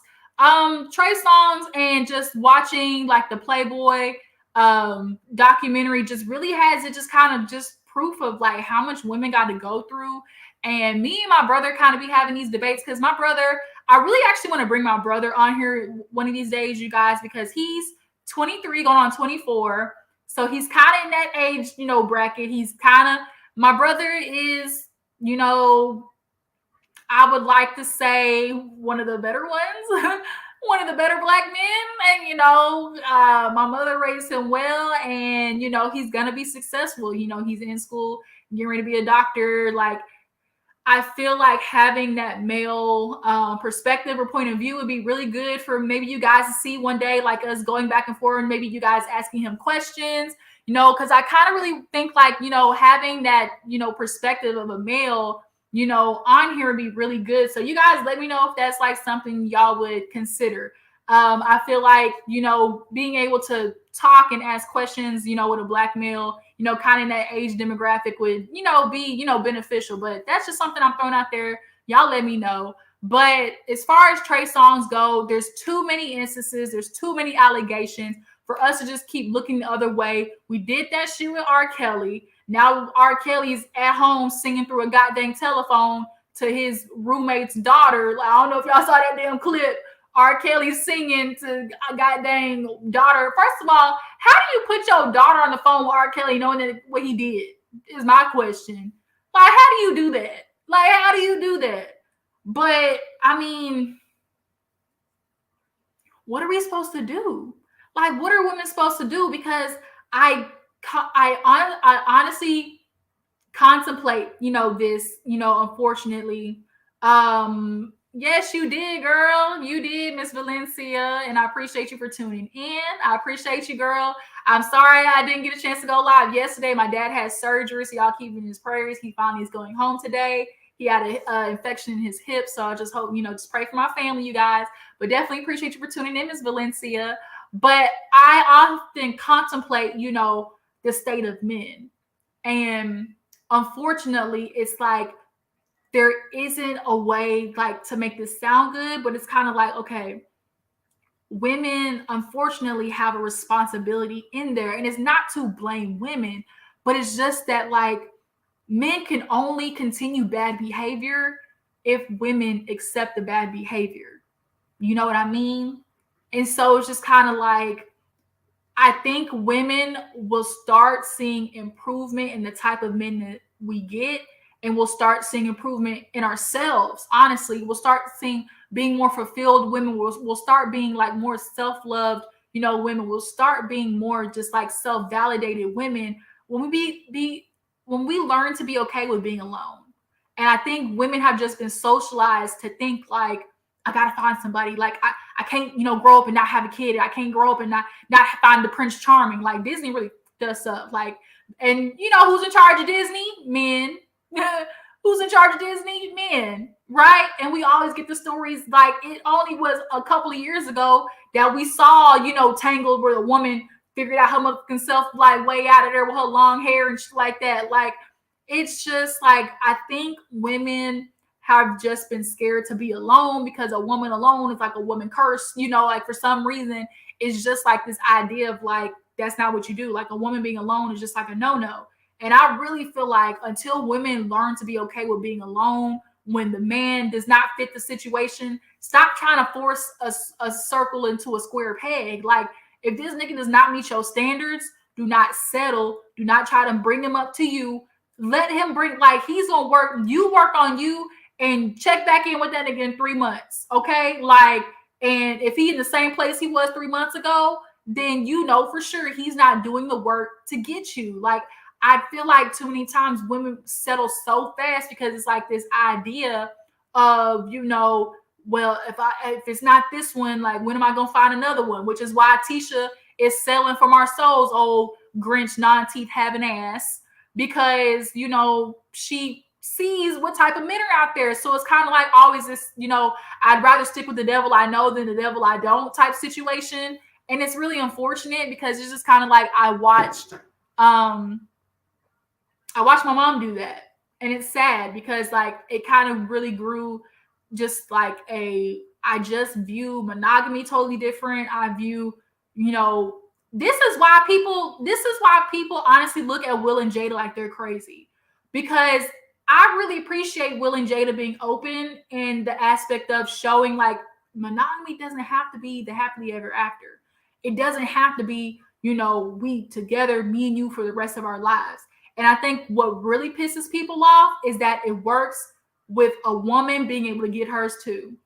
Trey Songz, and just watching like the Playboy documentary just really has it just kind of just proof of like how much women got to go through. And me and my brother kind of be having these debates because my brother, I really actually want to bring my brother on here one of these days, you guys, because he's 23 going on 24. So he's kind of in that age, bracket. He's kind of, my brother is, I would like to say one of the better ones, one of the better black men. And, my mother raised him well, and, he's going to be successful. He's in school, getting ready to be a doctor. Like, I feel like having that male perspective or point of view would be really good for maybe you guys to see one day, like us going back and forth, and maybe you guys asking him questions, because I kind of really think like, having that, perspective of a male, on here would be really good. So you guys let me know if that's like something y'all would consider. I feel like, being able to talk and ask questions, with a black male, kind of in that age demographic would, be, beneficial. But that's just something I'm throwing out there. Y'all let me know. But as far as Trey Songz go, there's too many instances. There's too many allegations for us to just keep looking the other way. We did that shit with R. Kelly. Now R. Kelly's at home singing through a goddamn telephone to his roommate's daughter. Like, I don't know if y'all saw that damn clip. R. Kelly singing to a goddamn daughter. First of all, how do you put your daughter on the phone with R. Kelly knowing that what he did? Is my question. Like, how do you do that? Like, how do you do that? But, I mean, what are we supposed to do? Like, what are women supposed to do? Because I honestly contemplate, this, unfortunately. Yes, you did, girl. You did, Miss Valencia. And I appreciate you for tuning in. I appreciate you, girl. I'm sorry I didn't get a chance to go live yesterday. My dad had surgery, so y'all keep in his prayers. He finally is going home today. He had an infection in his hip, so I just hope, just pray for my family, you guys. But definitely appreciate you for tuning in, Miss Valencia. But I often contemplate, the state of men. And unfortunately, it's like, there isn't a way like to make this sound good, but it's kind of like, okay, women unfortunately have a responsibility in there. And it's not to blame women, but it's just that like men can only continue bad behavior if women accept the bad behavior. You know what I mean? And so it's just kind of like, I think women will start seeing improvement in the type of men that we get and we'll start seeing improvement in ourselves. Honestly, we'll start seeing being more fulfilled women. We'll start being like more self-loved, women. We'll start being more just like self-validated women when when we learn to be okay with being alone. And I think women have just been socialized to think like, I gotta find somebody. Like I can't, grow up and not have a kid. I can't grow up and not find the Prince Charming. Like Disney really does up. Like, and who's in charge of Disney? Men. Who's in charge of Disney? Men, right? And we always get the stories like it only was a couple of years ago that we saw, Tangled, where the woman figured out her motherfucking self like way out of there with her long hair and shit like that. Like, it's just like, I think women have just been scared to be alone because a woman alone is like a woman curse, like for some reason, it's just like this idea of like, that's not what you do. Like a woman being alone is just like a no-no. And I really feel like until women learn to be okay with being alone, when the man does not fit the situation, stop trying to force a circle into a square peg. Like, if this nigga does not meet your standards, do not settle. Do not try to bring him up to you. Let him he's gonna work. You work on you and check back in with that nigga in 3 months. Okay? Like, and if he in the same place he was 3 months ago, then for sure he's not doing the work to get you. Like, I feel like too many times women settle so fast because it's like this idea of, well, if it's not this one, like, when am I gonna find another one? Which is why Tisha is selling from our souls, old Grinch non-teeth having ass, because she sees what type of men are out there. So it's kind of like always this, I'd rather stick with the devil I know than the devil I don't type situation. And it's really unfortunate because it's just kind of like I watched my mom do that. And it's sad because like it kind of really grew just like I just view monogamy totally different. I view, this is why people honestly look at Will and Jada like they're crazy. Because I really appreciate Will and Jada being open in the aspect of showing like monogamy doesn't have to be the happily ever after. It doesn't have to be, we together, me and you for the rest of our lives. And I think what really pisses people off is that it works with a woman being able to get hers too.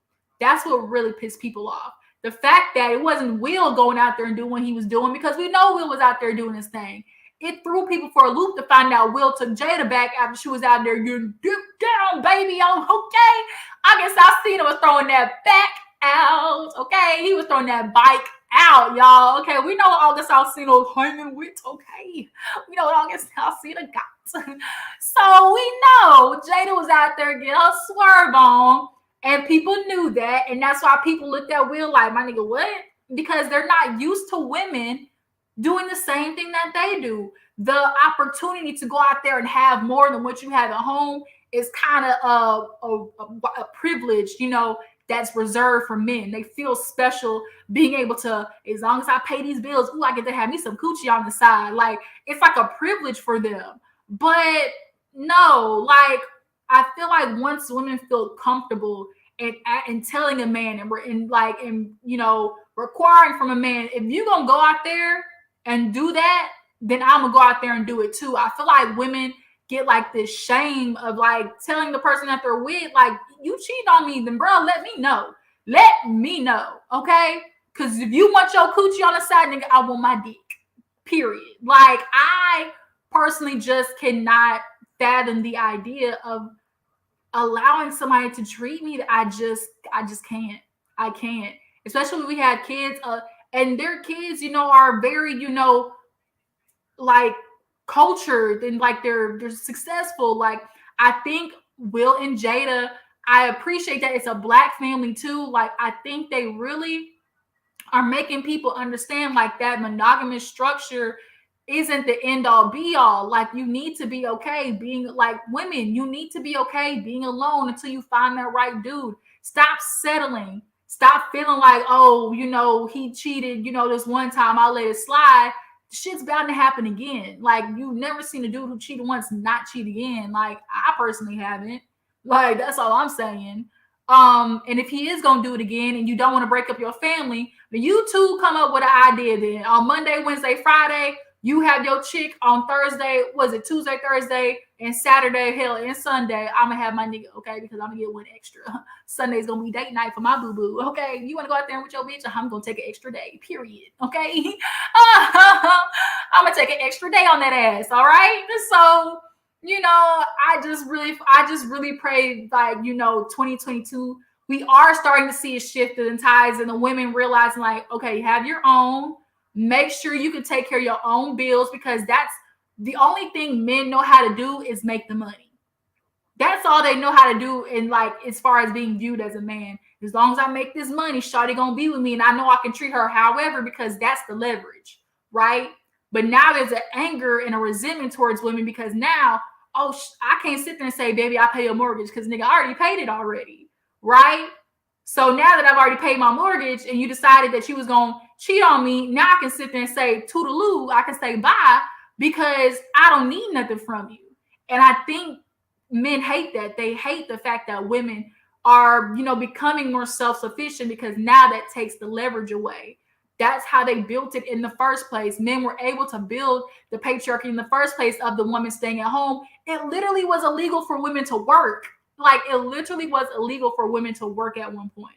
That's what really pissed people off. The fact that it wasn't Will going out there and doing what he was doing, because we know Will was out there doing his thing. It threw people for a loop to find out Will took Jada back after she was out there getting dipped down, baby. I'm okay. I guess I seen him was throwing that back out. Okay, he was throwing that bike out, y'all. Okay, we know August Alsina hanging with. Okay, we know what August Alsina got. So we know Jada was out there getting her swerve on, and people knew that, and that's why people looked at Will like, my nigga, what? Because they're not used to women doing the same thing that they do. The opportunity to go out there and have more than what you have at home is kind of a privilege, that's reserved for men. They feel special being able to, as long as I pay these bills, I get to have me some coochie on the side. Like, it's like a privilege for them. But no, like, I feel like once women feel comfortable in telling a man and requiring from a man, if you're gonna go out there and do that, then I'm gonna go out there and do it too. I feel like women get like this shame of like telling the person that they're with, like, you cheat on me, then bro, let me know. Let me know, okay? Because if you want your coochie on the side, nigga, I want my dick. Period. Like, I personally just cannot fathom the idea of allowing somebody to treat me that I just can't. I can't. Especially when we had kids, and their kids, are very, like cultured and like they're successful. Like, I think Will and Jada, I appreciate that it's a Black family too. Like, I think they really are making people understand like that monogamous structure isn't the end all be all. Like, you need to be okay being like women. You need to be okay being alone until you find that right dude. Stop settling. Stop feeling like, oh, he cheated, this one time I let it slide. Shit's bound to happen again. Like, you've never seen a dude who cheated once not cheat again. Like, I personally haven't. Like, that's all I'm saying. And if he is gonna do it again and you don't want to break up your family, then you two come up with an idea then. On Monday, Wednesday, Friday, You have your chick on Thursday, was it Tuesday, Thursday, and Saturday, hell, and Sunday, I'm going to have my nigga, okay? Because I'm going to get one extra. Sunday's going to be date night for my boo-boo, okay? You want to go out there with your bitch? I'm going to take an extra day, period, okay? I'm going to take an extra day on that ass, all right? So, you know, I just really pray, like, you know, 2022, we are starting to see a shift in tides and the women realizing, like, okay, you have your own. Make sure you can take care of your own bills because that's the only thing men know how to do is make the money. That's all they know how to do in like as far as being viewed as a man. As long as I make this money, shawty gonna be with me and I know I can treat her however because that's the leverage, right? But now there's an anger and a resentment towards women because now, I can't sit there and say, baby, I pay your mortgage because nigga, I already paid it already, right? So now that I've already paid my mortgage and you decided that you was going to cheat on me, now I can sit there and say toodaloo, I can say bye because I don't need nothing from you. And I think men hate that. They hate the fact that women are, you know, becoming more self-sufficient because now that takes the leverage away. That's how they built it in the first place. Men were able to build the patriarchy in the first place of the woman staying at home. It literally was illegal for women to work. Like, it literally was illegal for women to work at one point.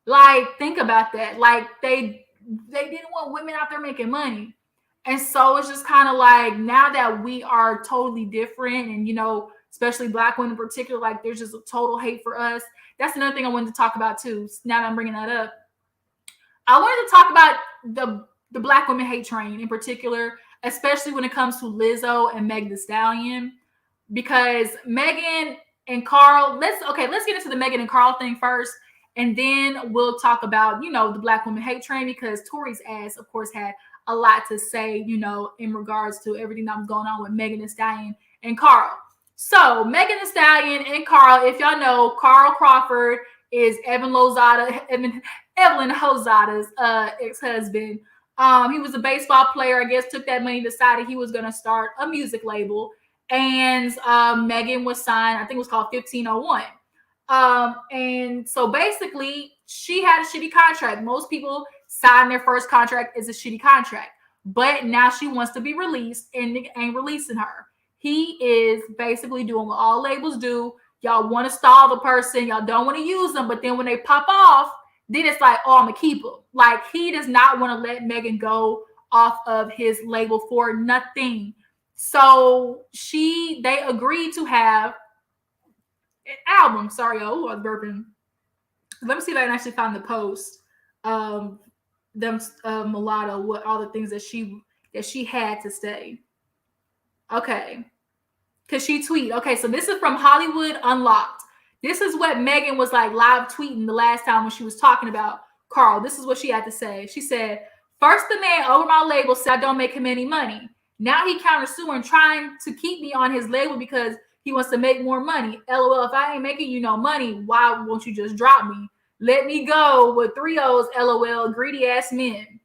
Like, think about that. Like, they didn't want women out there making money. And so it's just kind of like, now that we are totally different and, you know, especially Black women in particular, like, there's just a total hate for us. That's another thing I wanted to talk about, too, now that I'm bringing that up. I wanted to talk about the Black women hate train in particular, especially when it comes to Lizzo and Meg Thee Stallion. Because Megan and Carl, let's get into the Megan and Carl thing first, and then we'll talk about, you know, the Black woman hate train because Tori's ass, of course, had a lot to say, you know, in regards to everything that was going on with Megan Thee Stallion and Carl. So Megan Thee Stallion and Carl, if y'all know, Carl Crawford is Evelyn Lozada's ex-husband. He was a baseball player, I guess, took that money, decided he was going to start a music label. And Megan was signed, I think it was called 1501. And so basically, she had a shitty contract. Most people sign their first contract as a shitty contract. But now she wants to be released and nigga ain't releasing her. He is basically doing what all labels do. Y'all want to stall the person. Y'all don't want to use them. But then when they pop off, then it's like, oh, I'm going to keep them. Like, he does not want to let Megan go off of his label for nothing. So they agreed to have an album. Sorry, I was burping. Let me see if I can actually find the post. Mulatto, what all the things that she had to say. Okay. Because she tweeted. Okay, so this is from Hollywood Unlocked. This is what Megan was like live tweeting the last time when she was talking about Carl. This is what she had to say. She said, first the man over my label said I don't make him any money. Now he countersuing, trying to keep me on his label because he wants to make more money. LOL, if I ain't making you no money, why won't you just drop me? Let me go with 3 O's, LOL, greedy ass men.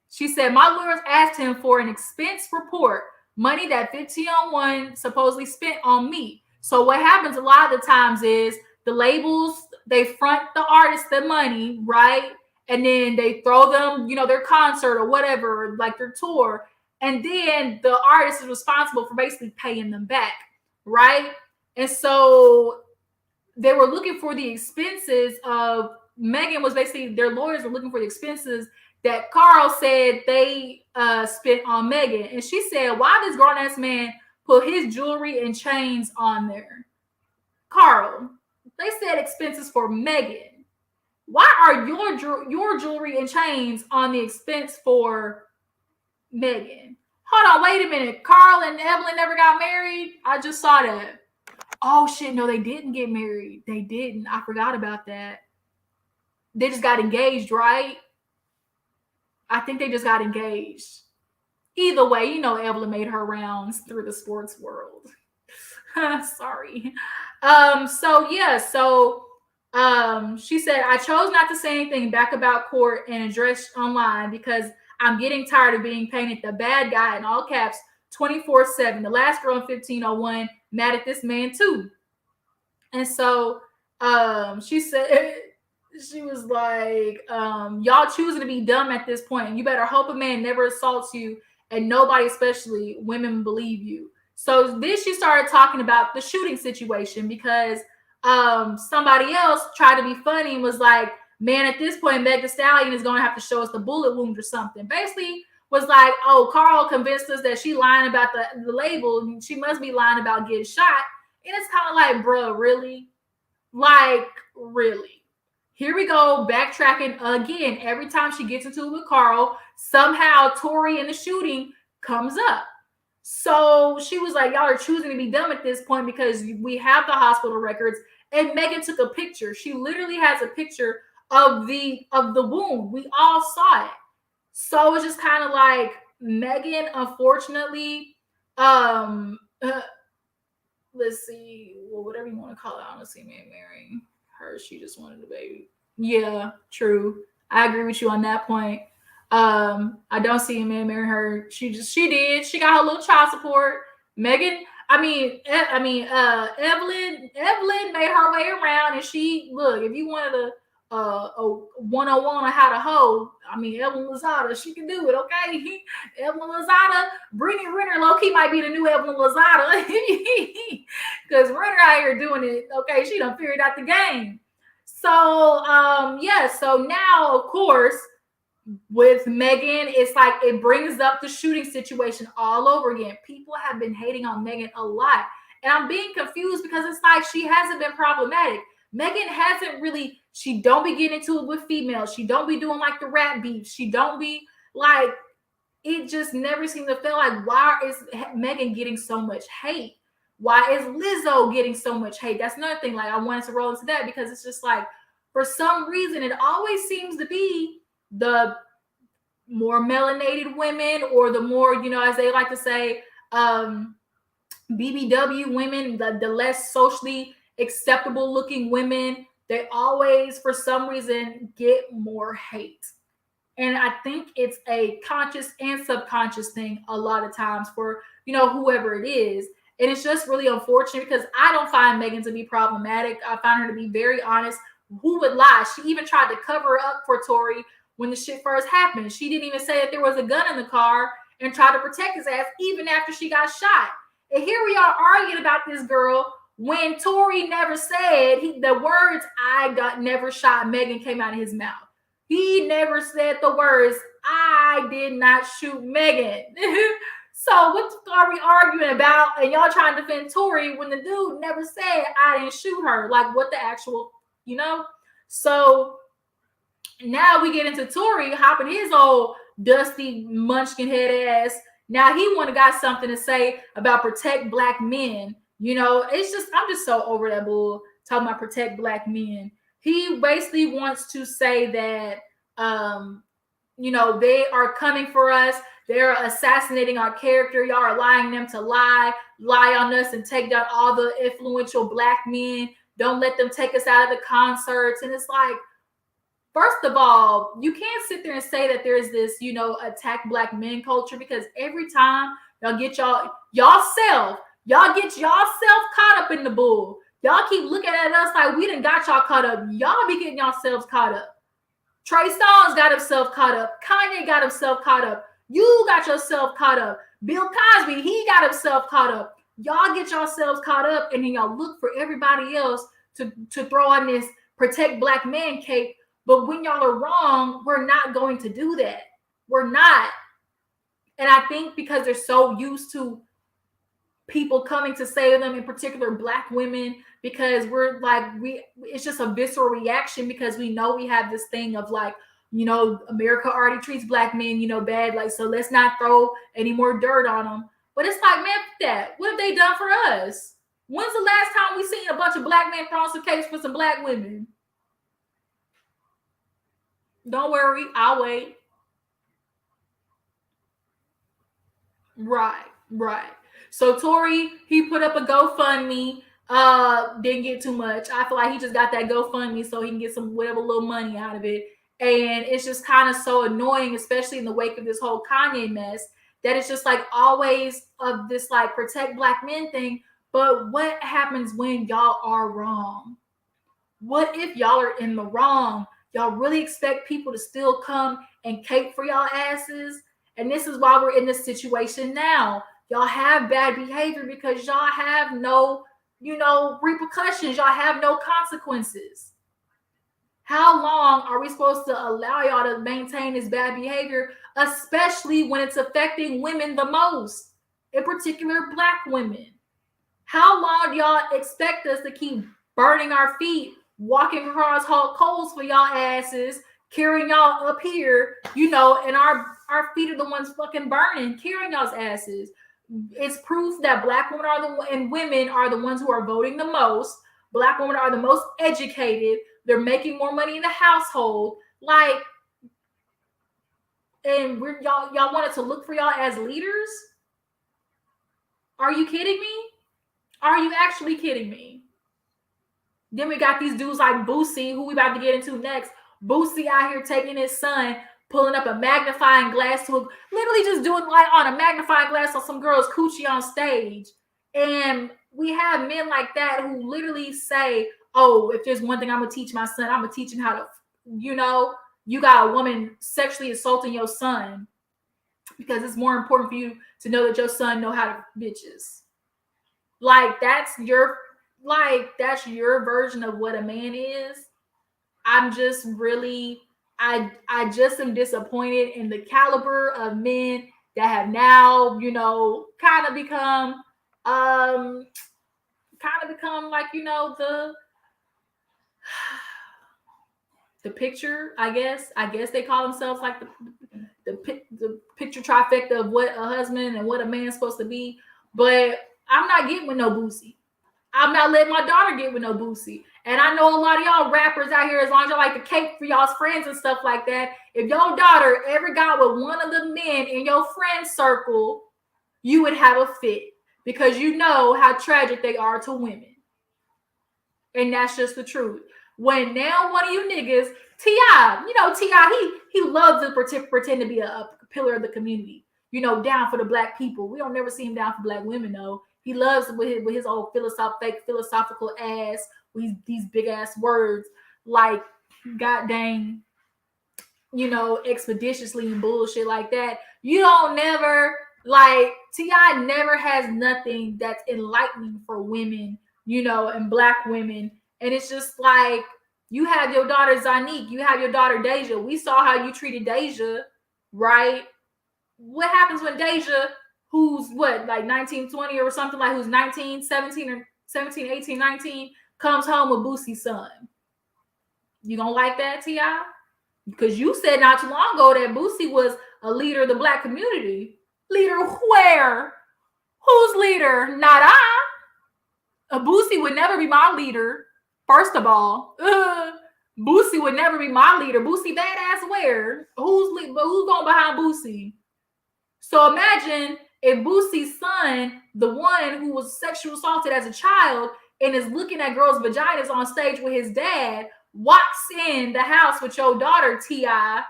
She said, my lawyers asked him for an expense report, money that 1501 supposedly spent on me. So what happens a lot of the times is the labels, they front the artists the money, right? And then they throw them, you know, their concert or whatever, like their tour. And then the artist is responsible for basically paying them back, right? And so they were looking for the expenses of Megan was basically, their lawyers were looking for the expenses that Carl said they spent on Megan. And she said, why does grown-ass man put his jewelry and chains on there? Carl, they said expenses for Megan. Why are your jewelry and chains on the expense for Megan? Hold on, wait a minute. Carl and Evelyn never got married? I just saw that. Oh, shit, no, they didn't get married. They didn't. I forgot about that. They just got engaged, right? I think they just got engaged. Either way, you know, Evelyn made her rounds through the sports world. Sorry. She said, I chose not to say anything back about court and address online because I'm getting tired of being painted the bad guy in all caps 24/7. The last girl in 1501 mad at this man too. And so she said she was like, y'all choosing to be dumb at this point. You better hope a man never assaults you, and nobody, especially women, believe you. So then she started talking about the shooting situation because somebody else tried to be funny and was like, man, at this point, Meg Thee Stallion is going to have to show us the bullet wound or something. Basically, was like, oh, Carl convinced us that she lying about the label. She must be lying about getting shot. And it's kind of like, bro, really? Like, really? Here we go, backtracking again. Every time she gets into it with Carl, somehow Tori in the shooting comes up. So she was like, y'all are choosing to be dumb at this point because we have the hospital records. And Megan took a picture. She literally has a picture of the wound. We all saw it. So it's just kind of like Megan, unfortunately, let's see, well, whatever you want to call it. I don't see me marrying her. She just wanted a baby. Yeah, true. I agree with you on that point. I don't see a man marrying her. She did. She got her little child support. Evelyn made her way around, and she look. If you wanted a 101 on how to hoe, I mean, Evelyn Lozada, she can do it. Okay, Evelyn Lozada, Brittany Renner, low key might be the new Evelyn Lozada, because Renner out here doing it. Okay, she done figured out the game. So yeah. So now, of course, with Megan, it's like it brings up the shooting situation all over again. People have been hating on Megan a lot, and I'm being confused because it's like she hasn't been problematic. Megan hasn't really. She don't be getting into it with females. She don't be doing like the rap beef. She don't be like. It just never seemed to feel like, why is Megan getting so much hate? Why is Lizzo getting so much hate? That's another thing. Like, I wanted to roll into that because it's just like, for some reason, it always seems to be the more melanated women, or the more, as they like to say, BBW women, the less socially acceptable looking women. They always, for some reason, get more hate. And I think it's a conscious and subconscious thing a lot of times for, whoever it is. And it's just really unfortunate because I don't find Megan to be problematic. I find her to be very honest. Who would lie? She even tried to cover up for Tori when the shit first happened. She didn't even say that there was a gun in the car and tried to protect his ass even after she got shot. And here we are arguing about this girl when Tori never said the words, never shot Megan, came out of his mouth. He never said the words, I did not shoot Megan. So what are we arguing about? And y'all trying to defend Tori when the dude never said, I didn't shoot her. Like, what the actual, So now we get into Tori hopping his old dusty munchkin head ass. Now he got something to say about protect black men. It's just, I'm just so over that bull talking about protect black men. He basically wants to say that, they are coming for us. They're assassinating our character. Y'all are allowing them to lie on us and take down all the influential black men. Don't let them take us out of the concerts. And it's like, first of all, you can't sit there and say that there's this, attack black men culture, because every time y'all get y'all get yourself caught up in the bull. Y'all keep looking at us like we done got y'all caught up. Y'all be getting yourselves caught up. Trey Songz got himself caught up. Kanye got himself caught up. You got yourself caught up. Bill Cosby, he got himself caught up. Y'all get yourselves caught up, and then y'all look for everybody else to throw on this protect black man cape. But when y'all are wrong, we're not going to do that. We're not. And I think because they're so used to people coming to save them, in particular black women, because we're like, it's just a visceral reaction because we know we have this thing of like, America already treats black men, bad. Like, so let's not throw any more dirt on them. But it's like, man, what have they done for us? When's the last time we seen a bunch of black men throwing some cakes for some black women? Don't worry, I'll wait. Right. So Tori, he put up a GoFundMe. Didn't get too much. I feel like he just got that GoFundMe so he can get some whatever little money out of it. And it's just kind of so annoying, especially in the wake of this whole Kanye mess, that it's just like always of this like protect black men thing. But what happens when y'all are wrong? What if y'all are in the wrong? Y'all really expect people to still come and cape for y'all asses? And this is why we're in this situation now. Y'all have bad behavior because y'all have no, repercussions. Y'all have no consequences. How long are we supposed to allow y'all to maintain this bad behavior, especially when it's affecting women the most, in particular Black women? How long do y'all expect us to keep burning our feet, walking across hot coals for y'all asses, carrying y'all up here, and our feet are the ones fucking burning, carrying y'all's asses? It's proof that Black women and women are the ones who are voting the most. Black women are the most educated. They're making more money in the household. Like, and y'all wanted to look for y'all as leaders? Are you kidding me? Are you actually kidding me? Then we got these dudes like Boosie, who we about to get into next. Boosie out here taking his son, pulling up a magnifying glass literally just doing like on a magnifying glass on some girl's coochie on stage. And we have men like that who literally say, oh, if there's one thing I'm going to teach my son, I'm going to teach him how to, you got a woman sexually assaulting your son because it's more important for you to know that your son know how to bitches. Like, that's your version of what a man is. I'm just really, I just am disappointed in the caliber of men that have now, kind of become like, the picture, I guess they call themselves like the picture trifecta of what a husband and what a man's supposed to be. But I'm not getting with no Boosie. I'm not letting my daughter get with no Boosie. And I know a lot of y'all rappers out here, as long as y'all like to cape for y'all's friends and stuff like that, if your daughter ever got with one of the men in your friend circle, you would have a fit because you know how tragic they are to women. And that's just the truth. When now one of you niggas, T.I., T.I., he loves to pretend to be a pillar of the community, down for the Black people. We don't never see him down for Black women, though. He loves with his old fake philosophical ass, with these big ass words like god dang, expeditiously and bullshit like that. You don't never, like, T.I. never has nothing that's enlightening for women, and Black women. And it's just like, you have your daughter Zanique, you have your daughter Deja. We saw how you treated Deja, right? What happens when Deja, who's like 19, 20 or something, like who's 19, 17 or 17, 18, 19, comes home with Boosie's son? You don't like that, T.I.? Because you said not too long ago that Boosie was a leader of the Black community. Leader where? Who's leader? Not I. A Boosie would never be my leader. First of all, Boosie would never be my leader. Boosie badass where? Who's going behind Boosie? So imagine if Boosie's son, the one who was sexually assaulted as a child and is looking at girls' vaginas on stage with his dad, walks in the house with your daughter, T.I.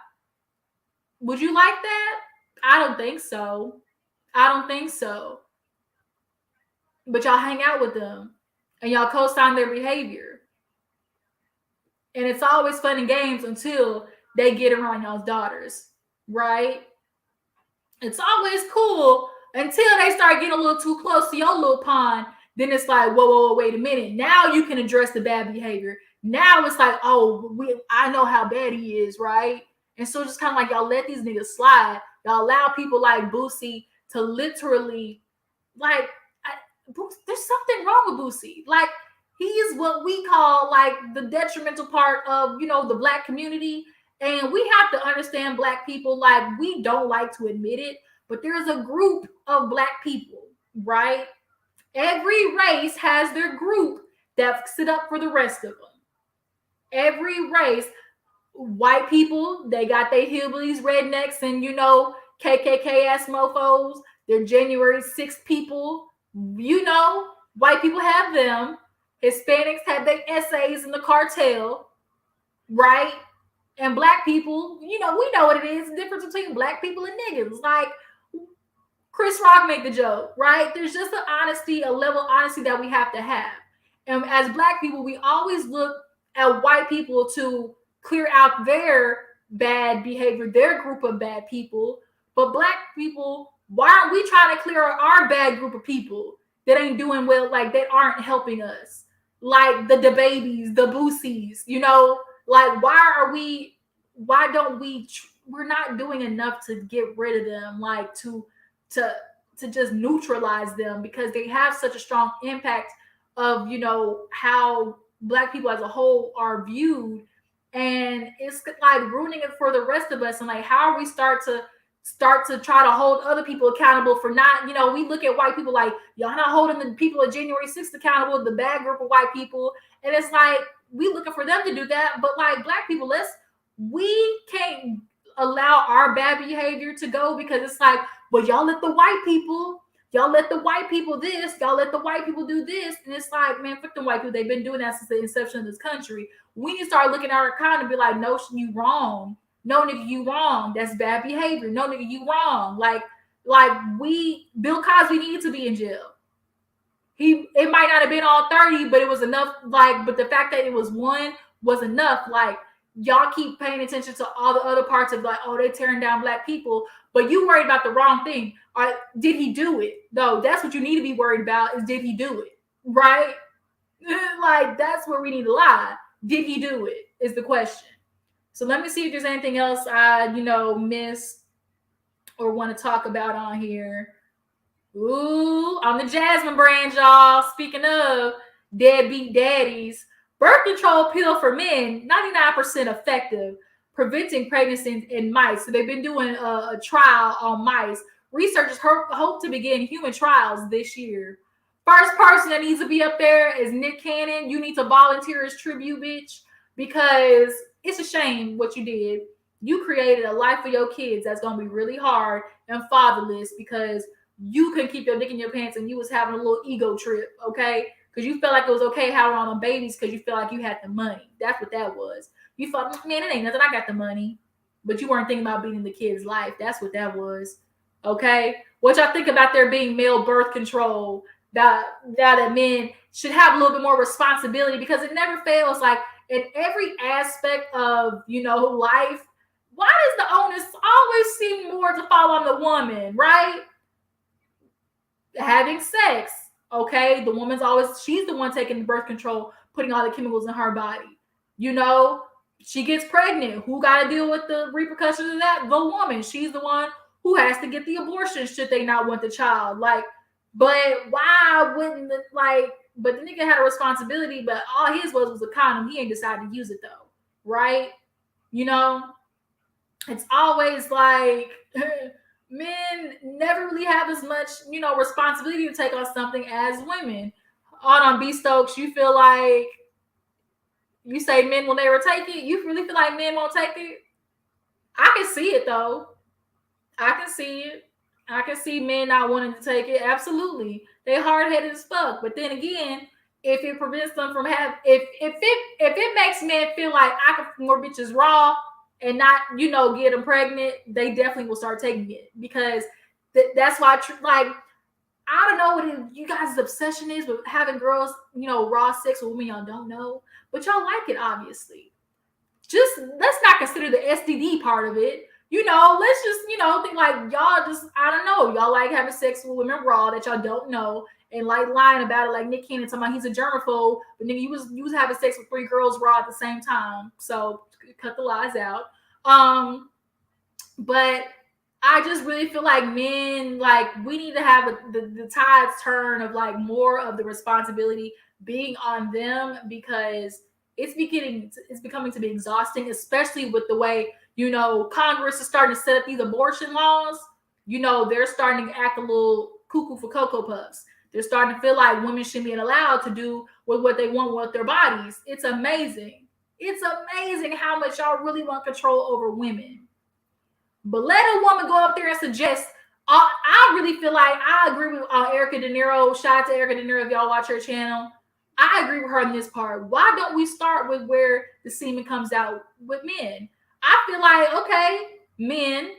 Would you like that? I don't think so. But y'all hang out with them and y'all co-sign their behavior. And it's always fun and games until they get around y'all's daughters, right? It's always cool until they start getting a little too close to your little pond. Then it's like, whoa, wait a minute. Now you can address the bad behavior. Now it's like, I know how bad he is, right? And so just kind of like y'all let these niggas slide. Y'all allow people like Boosie to literally, like, there's something wrong with Boosie. Like, he is what we call like the detrimental part of, the Black community. And we have to understand Black people, like, we don't like to admit it, but there's a group of Black people, right? Every race has their group that sit up for the rest of them. Every race, white people, they got their hillbillies, rednecks, and, KKK ass mofos. They're January 6th people. White people have them. Hispanics have their essays in the cartel, right? And Black people, we know what it is. The difference between Black people and niggas. Like, Chris Rock made the joke, right? There's just a level of honesty that we have to have. And as Black people, we always look at white people to clear out their bad behavior, their group of bad people. But black people, why aren't we trying to clear our bad group of people that ain't doing well, like that aren't helping us? Like the babies, the boosies, you know, like why don't we're not doing enough to get rid of them, like to just neutralize them, because they have such a strong impact of, you know, how black people as a whole are viewed. And it's like ruining it for the rest of us. And like, how are we start to try to hold other people accountable for not, you know, we look at white people like, y'all not holding the people of January 6th accountable, the bad group of white people. And it's like, we looking for them to do that. But like black people, we can't allow our bad behavior to go, because it's like, well, y'all let the white people this, y'all let the white people do this. And it's like, man, fuck them white people. They've been doing that since the inception of this country. We need to start looking at our economy and be like, no, you wrong. No, nigga, you wrong. That's bad behavior. No, nigga, you wrong. Like Bill Cosby needed to be in jail. It might not have been all 30, but it was enough. Like, but the fact that it was one was enough. Like, y'all keep paying attention to all the other parts of like, oh, they tearing down black people, but you worried about the wrong thing. Did he do it? Though that's what you need to be worried about, is did he do it? Right? Like, that's where we need to lie. Did he do it? Is the question. So let me see if there's anything else I, you know, missed or want to talk about on here. Ooh, on the Jasmine brand, y'all. Speaking of deadbeat daddies, birth control pill for men, 99% effective, preventing pregnancy in mice. So they've been doing a trial on mice. Researchers hope to begin human trials this year. First person that needs to be up there is Nick Cannon. You need to volunteer as tribute, bitch, because it's a shame what you did. You created a life for your kids that's going to be really hard and fatherless, because you couldn't keep your dick in your pants and you was having a little ego trip, okay? Because you felt like it was okay having on babies because you felt like you had the money. That's what that was. You thought, man, it ain't nothing. I got the money. But you weren't thinking about beating the kid's life. That's what that was, okay? What y'all think about there being male birth control, that men should have a little bit more responsibility, because it never fails. Like, in every aspect of, you know, life, why does the onus always seem more to fall on the woman, right? Having sex, okay? The woman's she's the one taking the birth control, putting all the chemicals in her body. You know, she gets pregnant. Who got to deal with the repercussions of that? The woman. She's the one who has to get the abortion should they not want the child. Like, but why wouldn't but the nigga had a responsibility, but all his was a condom. He ain't decided to use it though, right? You know, it's always like men never really have as much, you know, responsibility to take on something as women. On B Stokes, you feel like you say men will never take it. You really feel like men won't take it? I can see it though. I can see it. I can see men not wanting to take it. Absolutely. They hard-headed as fuck. But then again, if it prevents them from if it makes men feel like I can more bitches raw and not, you know, get them pregnant, they definitely will start taking it, because that's why, like, I don't know what you guys' obsession is with having girls, you know, raw sex with women y'all don't know, but y'all like it, obviously. Just let's not consider the STD part of it. You know, let's just, you know, think like y'all just, I don't know, y'all like having sex with women raw that y'all don't know, and like lying about it, like Nick Cannon talking about he's a germaphobe, but nigga, you was having sex with 3 girls raw at the same time. So cut the lies out. But I just really feel like men, like, we need to have the tides turn of like more of the responsibility being on them, because it's becoming to be exhausting, especially with the way, you know, Congress is starting to set up these abortion laws. You know, they're starting to act a little cuckoo for Cocoa Puffs. They're starting to feel like women shouldn't be allowed to do with what they want with their bodies. It's amazing. It's amazing how much y'all really want control over women. But let a woman go up there and suggest. I really feel like I agree with Erica De Niro. Shout out to Erica De Niro if y'all watch her channel. I agree with her on this part. Why don't we start with where the semen comes out with men? I feel like, okay, men,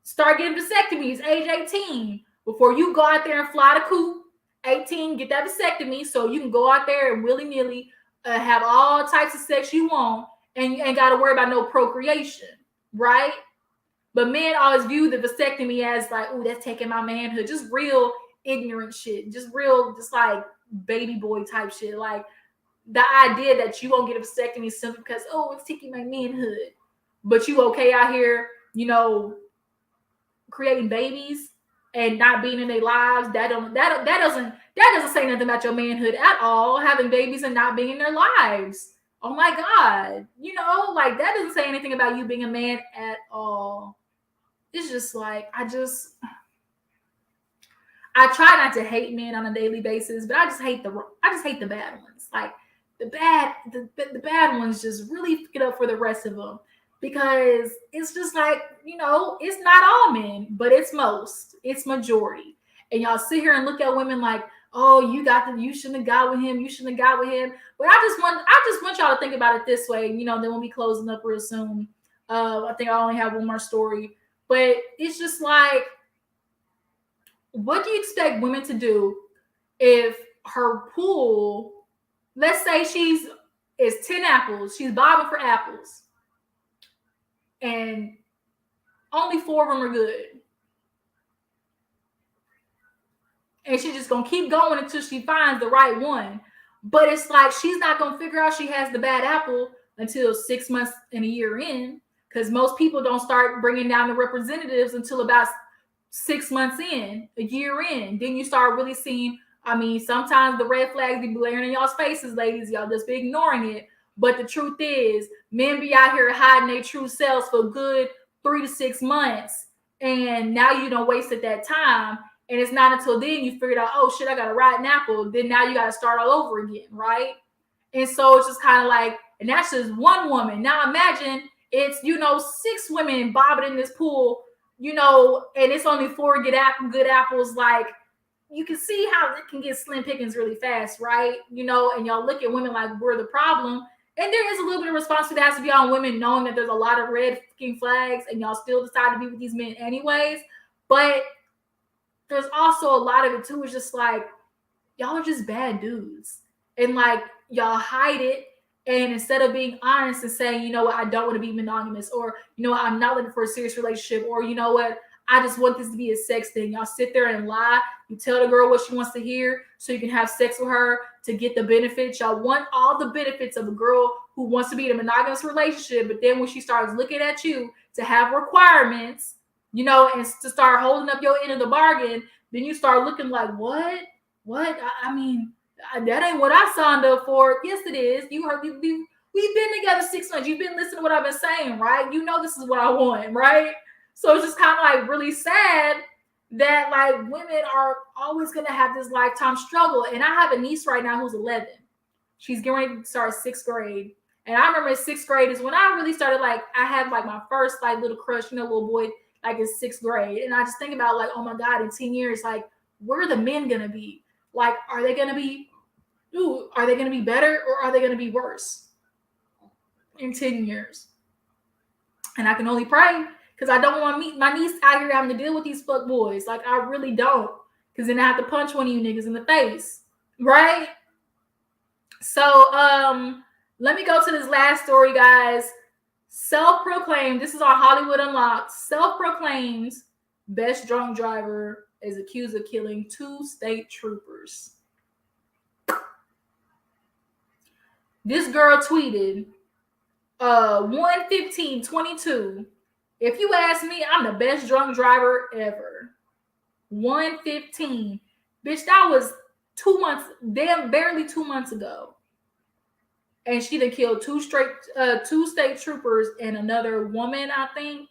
start getting vasectomies age 18. Before you go out there and fly the coop, 18, get that vasectomy so you can go out there and willy-nilly have all types of sex you want, and you ain't got to worry about no procreation, right? But men always view the vasectomy as like, oh, that's taking my manhood. Just real ignorant shit. Just real, just like baby boy type shit. Like the idea that you won't get a vasectomy simply because, oh, it's taking my manhood. But you okay out here, you know, creating babies and not being in their lives. That doesn't say nothing about your manhood at all. Having babies and not being in their lives. Oh my God. You know, like that doesn't say anything about you being a man at all. It's just like I try not to hate men on a daily basis, but I just hate the bad ones. Like the bad ones just really get up for the rest of them, because it's just like, you know, it's not all men, but it's majority. And y'all sit here and look at women like, oh, you shouldn't have got with him, But I just want y'all to think about it this way, you know. Then we'll be closing up real soon. I think I only have one more story. But it's just like, what do you expect women to do if her pool, let's say it's 10 apples, she's bobbing for apples, and only 4 of them are good. And she's just going to keep going until she finds the right one. But it's like she's not going to figure out she has the bad apple until 6 months and a year in. Because most people don't start bringing down the representatives until about 6 months in, a year in. Then you start really seeing, I mean, sometimes the red flags be blaring in y'all's faces, ladies. Y'all just be ignoring it. But the truth is, men be out here hiding their true selves for a good 3 to 6 months. And now you done wasted that time. And it's not until then you figured out, oh, shit, I got a rotten apple. Then now you got to start all over again, right? And so it's just kind of like, and that's just one woman. Now imagine it's, you know, 6 women bobbing in this pool, you know, and it's only 4 good apples. Like, you can see how it can get slim pickings really fast, right? You know, and y'all look at women like we're the problem. And there is a little bit of responsibility that has to be on women, knowing that there's a lot of red fucking flags and y'all still decide to be with these men anyways. But there's also a lot of it too. It's just like, y'all are just bad dudes. And like, y'all hide it. And instead of being honest and saying, you know what, I don't want to be monogamous, or, you know what, I'm not looking for a serious relationship, or, you know what, I just want this to be a sex thing. Y'all sit there and lie. You tell the girl what she wants to hear so you can have sex with her to get the benefits. Y'all want all the benefits of a girl who wants to be in a monogamous relationship. But then when she starts looking at you to have requirements, you know, and to start holding up your end of the bargain, then you start looking like, what? I mean, that ain't what I signed up for. Yes, it is. You heard we've been together 6 months. You've been listening to what I've been saying, right? You know this is what I want, right? So it's just kind of like really sad that like women are always gonna have this lifetime struggle. And I have a niece right now who's 11. She's getting ready to start 6th grade. And I remember 6th grade is when I really started, like, I had like my first like little crush, you know, little boy, like in 6th grade. And I just think about like, oh my God, in 10 years, like, where are the men gonna be? Like, are they gonna be better, or are they gonna be worse in 10 years? And I can only pray, because I don't want my niece out here having to deal with these fuck boys. Like, I really don't. Because then I have to punch one of you niggas in the face. Right? So, let me go to this last story, guys. Self-proclaimed, this is on Hollywood Unlocked, self-proclaimed best drunk driver is accused of killing 2 state troopers. This girl tweeted, 1:15:22. If you ask me, I'm the best drunk driver ever. 1:15. Bitch, that was 2 months, barely 2 months ago. And she done killed 2 state troopers and another woman, I think.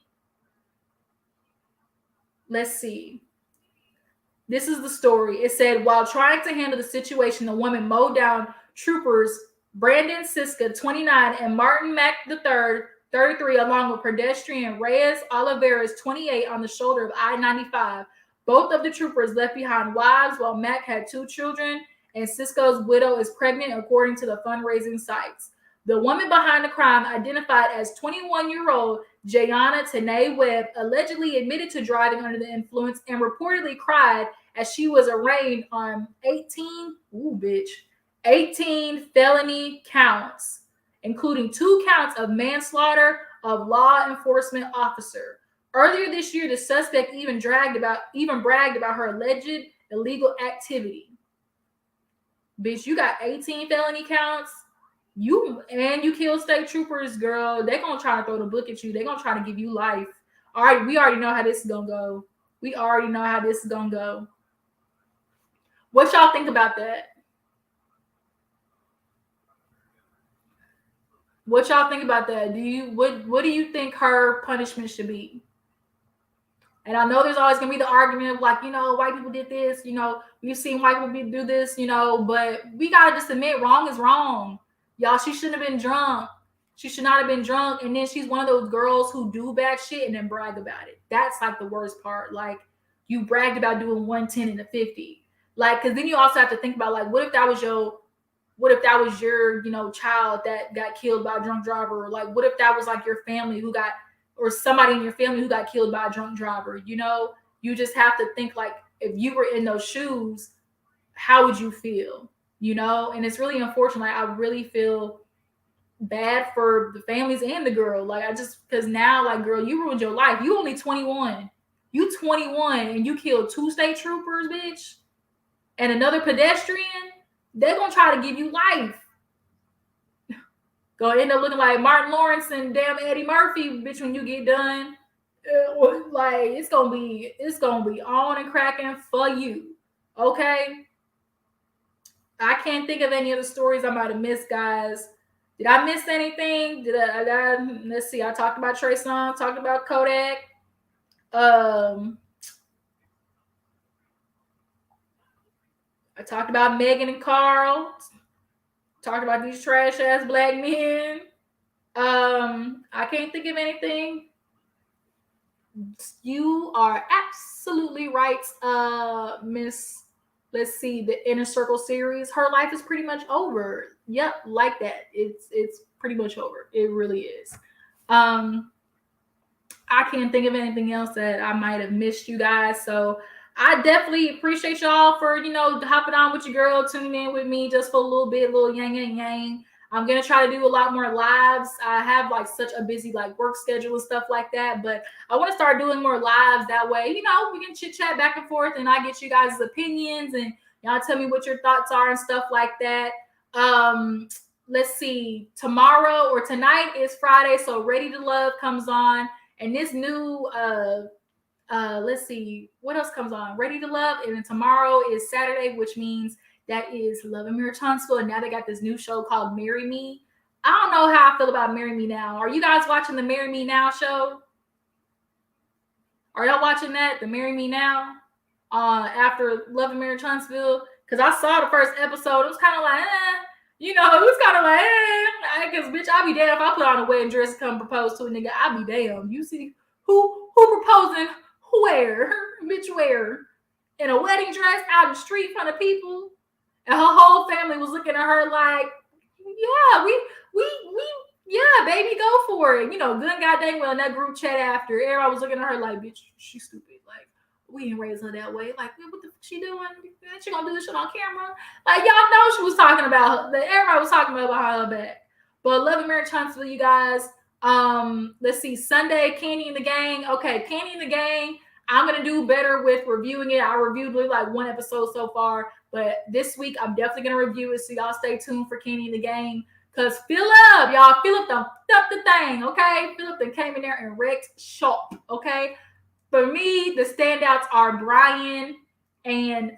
Let's see. This is the story. It said, while trying to handle the situation, the woman mowed down troopers Brandon Siska, 29, and Martin Mack III, 33, along with pedestrian Reyes Oliveras, 28, on the shoulder of I-95. Both of the troopers left behind wives, while Mack had 2 children, and Sisko's widow is pregnant, according to the fundraising sites. The woman behind the crime, identified as 21-year-old Jayana Tanae Webb, allegedly admitted to driving under the influence and reportedly cried as she was arraigned on 18 felony counts, including 2 counts of manslaughter of law enforcement officer. Earlier this year, the suspect even bragged about her alleged illegal activity. Bitch, you got 18 felony counts. You killed state troopers, girl. They're gonna try to throw the book at you. They're gonna try to give you life. All right, we already know how this is gonna go. What y'all think about that? What do you think her punishment should be? And I know there's always gonna be the argument of like, white people did this, we've seen white people do this, but we gotta just admit wrong is wrong. Y'all, she shouldn't have been drunk. She should not have been drunk. And then she's one of those girls who do bad shit and then brag about it. That's like the worst part. Like, you bragged about doing 110 and a 50. Like, because then you also have to think about, like, what if that was your child that got killed by a drunk driver? Or like, what if that was like your family or somebody in your family who got killed by a drunk driver? You just have to think, like, if you were in those shoes, how would you feel? And it's really unfortunate. Like, I really feel bad for the families and the girl. Like, because now, like, girl, you ruined your life. You only 21. You 21 and you killed 2 state troopers, bitch, and another pedestrian. They're gonna try to give you life. Gonna end up looking like Martin Lawrence and damn Eddie Murphy, bitch, when you get done. Like, it's gonna be on and cracking for you. Okay. I can't think of any other stories I might have missed, guys. Did I miss anything? Let's see. I talked about Trey songz, talked about Kodak. I talked about Megan and Carl. Talked about these trash ass black men. I can't think of anything. You are absolutely right, Miss. Let's see, the Inner Circle series. Her life is pretty much over. Yep, like that. It's pretty much over. It really is. I can't think of anything else that I might have missed, you guys. So I definitely appreciate y'all for, hopping on with your girl, tuning in with me just for a little bit, little yang. I'm going to try to do a lot more lives. I have like such a busy like work schedule and stuff like that, but I want to start doing more lives. That way, we can chit chat back and forth and I get you guys' opinions and y'all tell me what your thoughts are and stuff like that. Let's see, tomorrow or tonight is Friday. So Ready to Love comes on, and this new, let's see, what else comes on? Ready to Love. And then tomorrow is Saturday, which means that is Love and Mirror Huntsville. And now they got this new show called Marry Me. I don't know how I feel about Marry Me Now. Are you guys watching the Marry Me Now show? Are y'all watching that? The Marry Me Now after Love and Mirror Huntsville? Because I saw the first episode. It was kind of like, it was kind of like, because bitch, I'll be damn if I put on a wedding dress and come propose to a nigga. I'll be damn. You see who proposing where? Bitch, where? In a wedding dress out in the street in front of people? And her whole family was looking at her like, yeah, yeah, baby, go for it. Good goddamn well in that group chat after, everybody was looking at her like, bitch, she's stupid. Like, we didn't raise her that way. Like, what the fuck she doing? She gonna do this shit on camera? Like, y'all know she was talking about her. Everybody was talking about behind her back. But Love and Marriage Huntsville, you guys. Let's see, Sunday, Candy and the Gang. Okay, Candy and the Gang. I'm gonna do better with reviewing it. I reviewed like 1 episode so far, but this week I'm definitely gonna review it. So y'all stay tuned for Candy and the Gang. Cause Philip, y'all, Philip done up the thing, okay? Philip done came in there and wrecked shop, okay? For me, the standouts are Brian and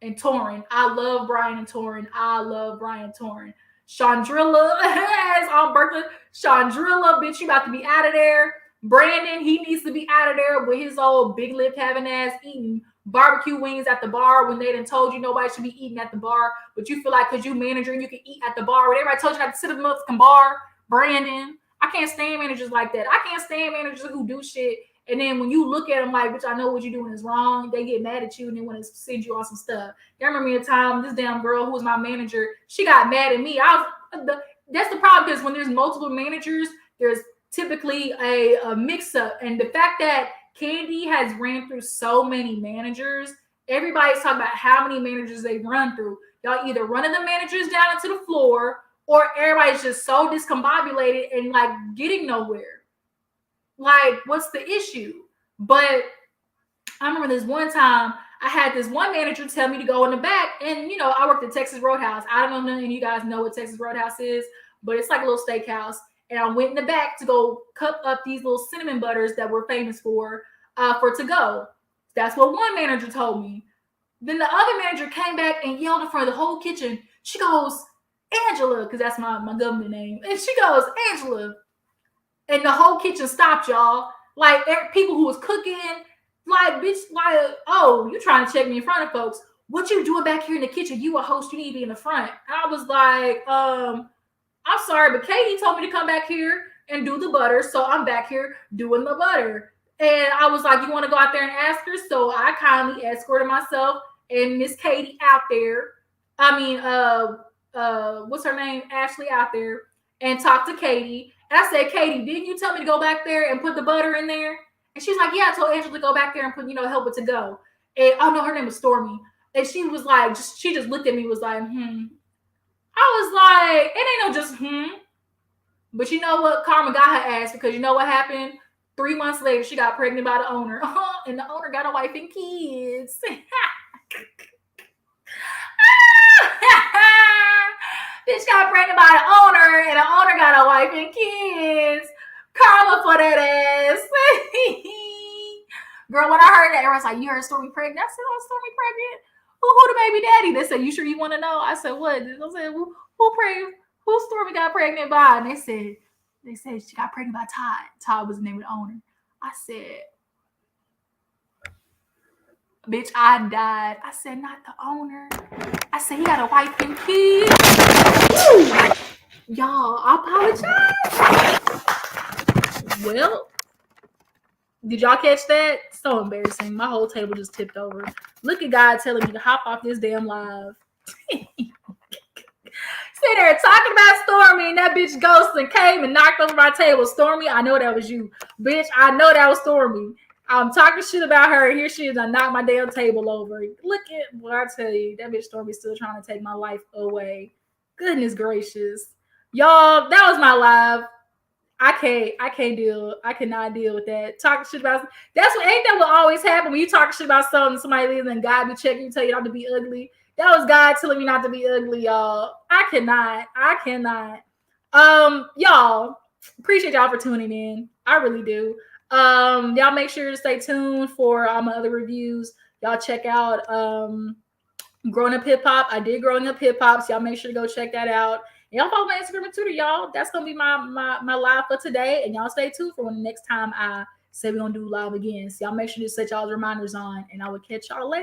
Torrin. I love Brian and Torrin. Chandrilla as on Berkeley. Chandrilla, bitch, you about to be out of there. Brandon, he needs to be out of there with his old big lip having ass eating barbecue wings at the bar when they done told you nobody should be eating at the bar, but you feel like because you manager and you can eat at the bar when everybody told you not to sit at the motherfucking bar. Brandon, I can't stand managers like that. I can't stand managers who do shit and then when you look at them like, bitch, I know what you're doing is wrong, they get mad at you and they want to send you on some stuff. I remember me a time, this damn girl who was my manager, she got mad at me. That's the problem, because when there's multiple managers, there's typically a mix-up. And the fact that Candy has ran through so many managers everybody's talking about how many managers they run through. Y'all either running the managers down into the floor, or everybody's just so discombobulated and like getting nowhere. Like, what's the issue? But I remember this one time I had this one manager tell me to go in the back, and you know, I worked at Texas Roadhouse. I don't know if none of you guys know what Texas Roadhouse is, but it's like a little steakhouse. And I went in the back to go cup up these little cinnamon butters that we're famous for to go. That's what one manager told me. Then the other manager came back and yelled in front of the whole kitchen. She goes, Angela, because that's my government name. And she goes, Angela. And the whole kitchen stopped, y'all. Like, people who was cooking, like, bitch, like, oh, you trying to check me in front of folks. What you doing back here in the kitchen? You a host, you need to be in the front. And I was like, I'm sorry, but Katie told me to come back here and do the butter. So I'm back here doing the butter. And I was like, you want to go out there and ask her? So I kindly escorted myself and Miss Katie out there. I mean, what's her name? Ashley out there, and talked to Katie. And I said, Katie, didn't you tell me to go back there and put the butter in there? And she's like, yeah, I told Angela to go back there and put, help it to go. And oh no, her name was Stormy. And she was like, she just looked at me, was like, I was like, it ain't no just But you know what? Karma got her ass, because you know what happened? 3 months later, she got pregnant by the owner. And the owner got a wife and kids. Bitch got pregnant by the owner, and the owner got a wife and kids. Karma for that ass. Girl, when I heard that, everyone's like, you heard Stormy pregnant? I said, oh, Stormy pregnant? Who the baby daddy? They said, you sure you want to know? I said, what? I said, who Stormy got pregnant by? And they said she got pregnant by Todd. Todd was the name of the owner. I said, bitch, I died. I said, not the owner. I said, he got a wife and kids. Woo! Y'all, I apologize. Well, did y'all catch that? So embarrassing. My whole table just tipped over. Look at God telling me to hop off this damn live. Sit there talking about Stormy, and that bitch ghosted and came and knocked over my table. Stormy, I know that was you. Bitch, I know that was Stormy. I'm talking shit about her. Here she is. I knocked my damn table over. Look at what I tell you. That bitch Stormy's still trying to take my life away. Goodness gracious. Y'all, that was my live. I cannot deal with that. Talking shit about, ain't that what always happen when you talk shit about something, somebody leaves and God be checking you, tell you not to be ugly. That was God telling me not to be ugly, y'all. I cannot. Y'all, appreciate y'all for tuning in. I really do. Y'all make sure to stay tuned for my other reviews. Y'all check out Growing Up Hip Hop. I did Growing Up Hip Hop, so y'all make sure to go check that out. And y'all follow my Instagram and Twitter, y'all. That's gonna be my live for today. And y'all stay tuned for when the next time I say we're gonna do live again. So y'all make sure to set y'all's reminders on, and I will catch y'all later.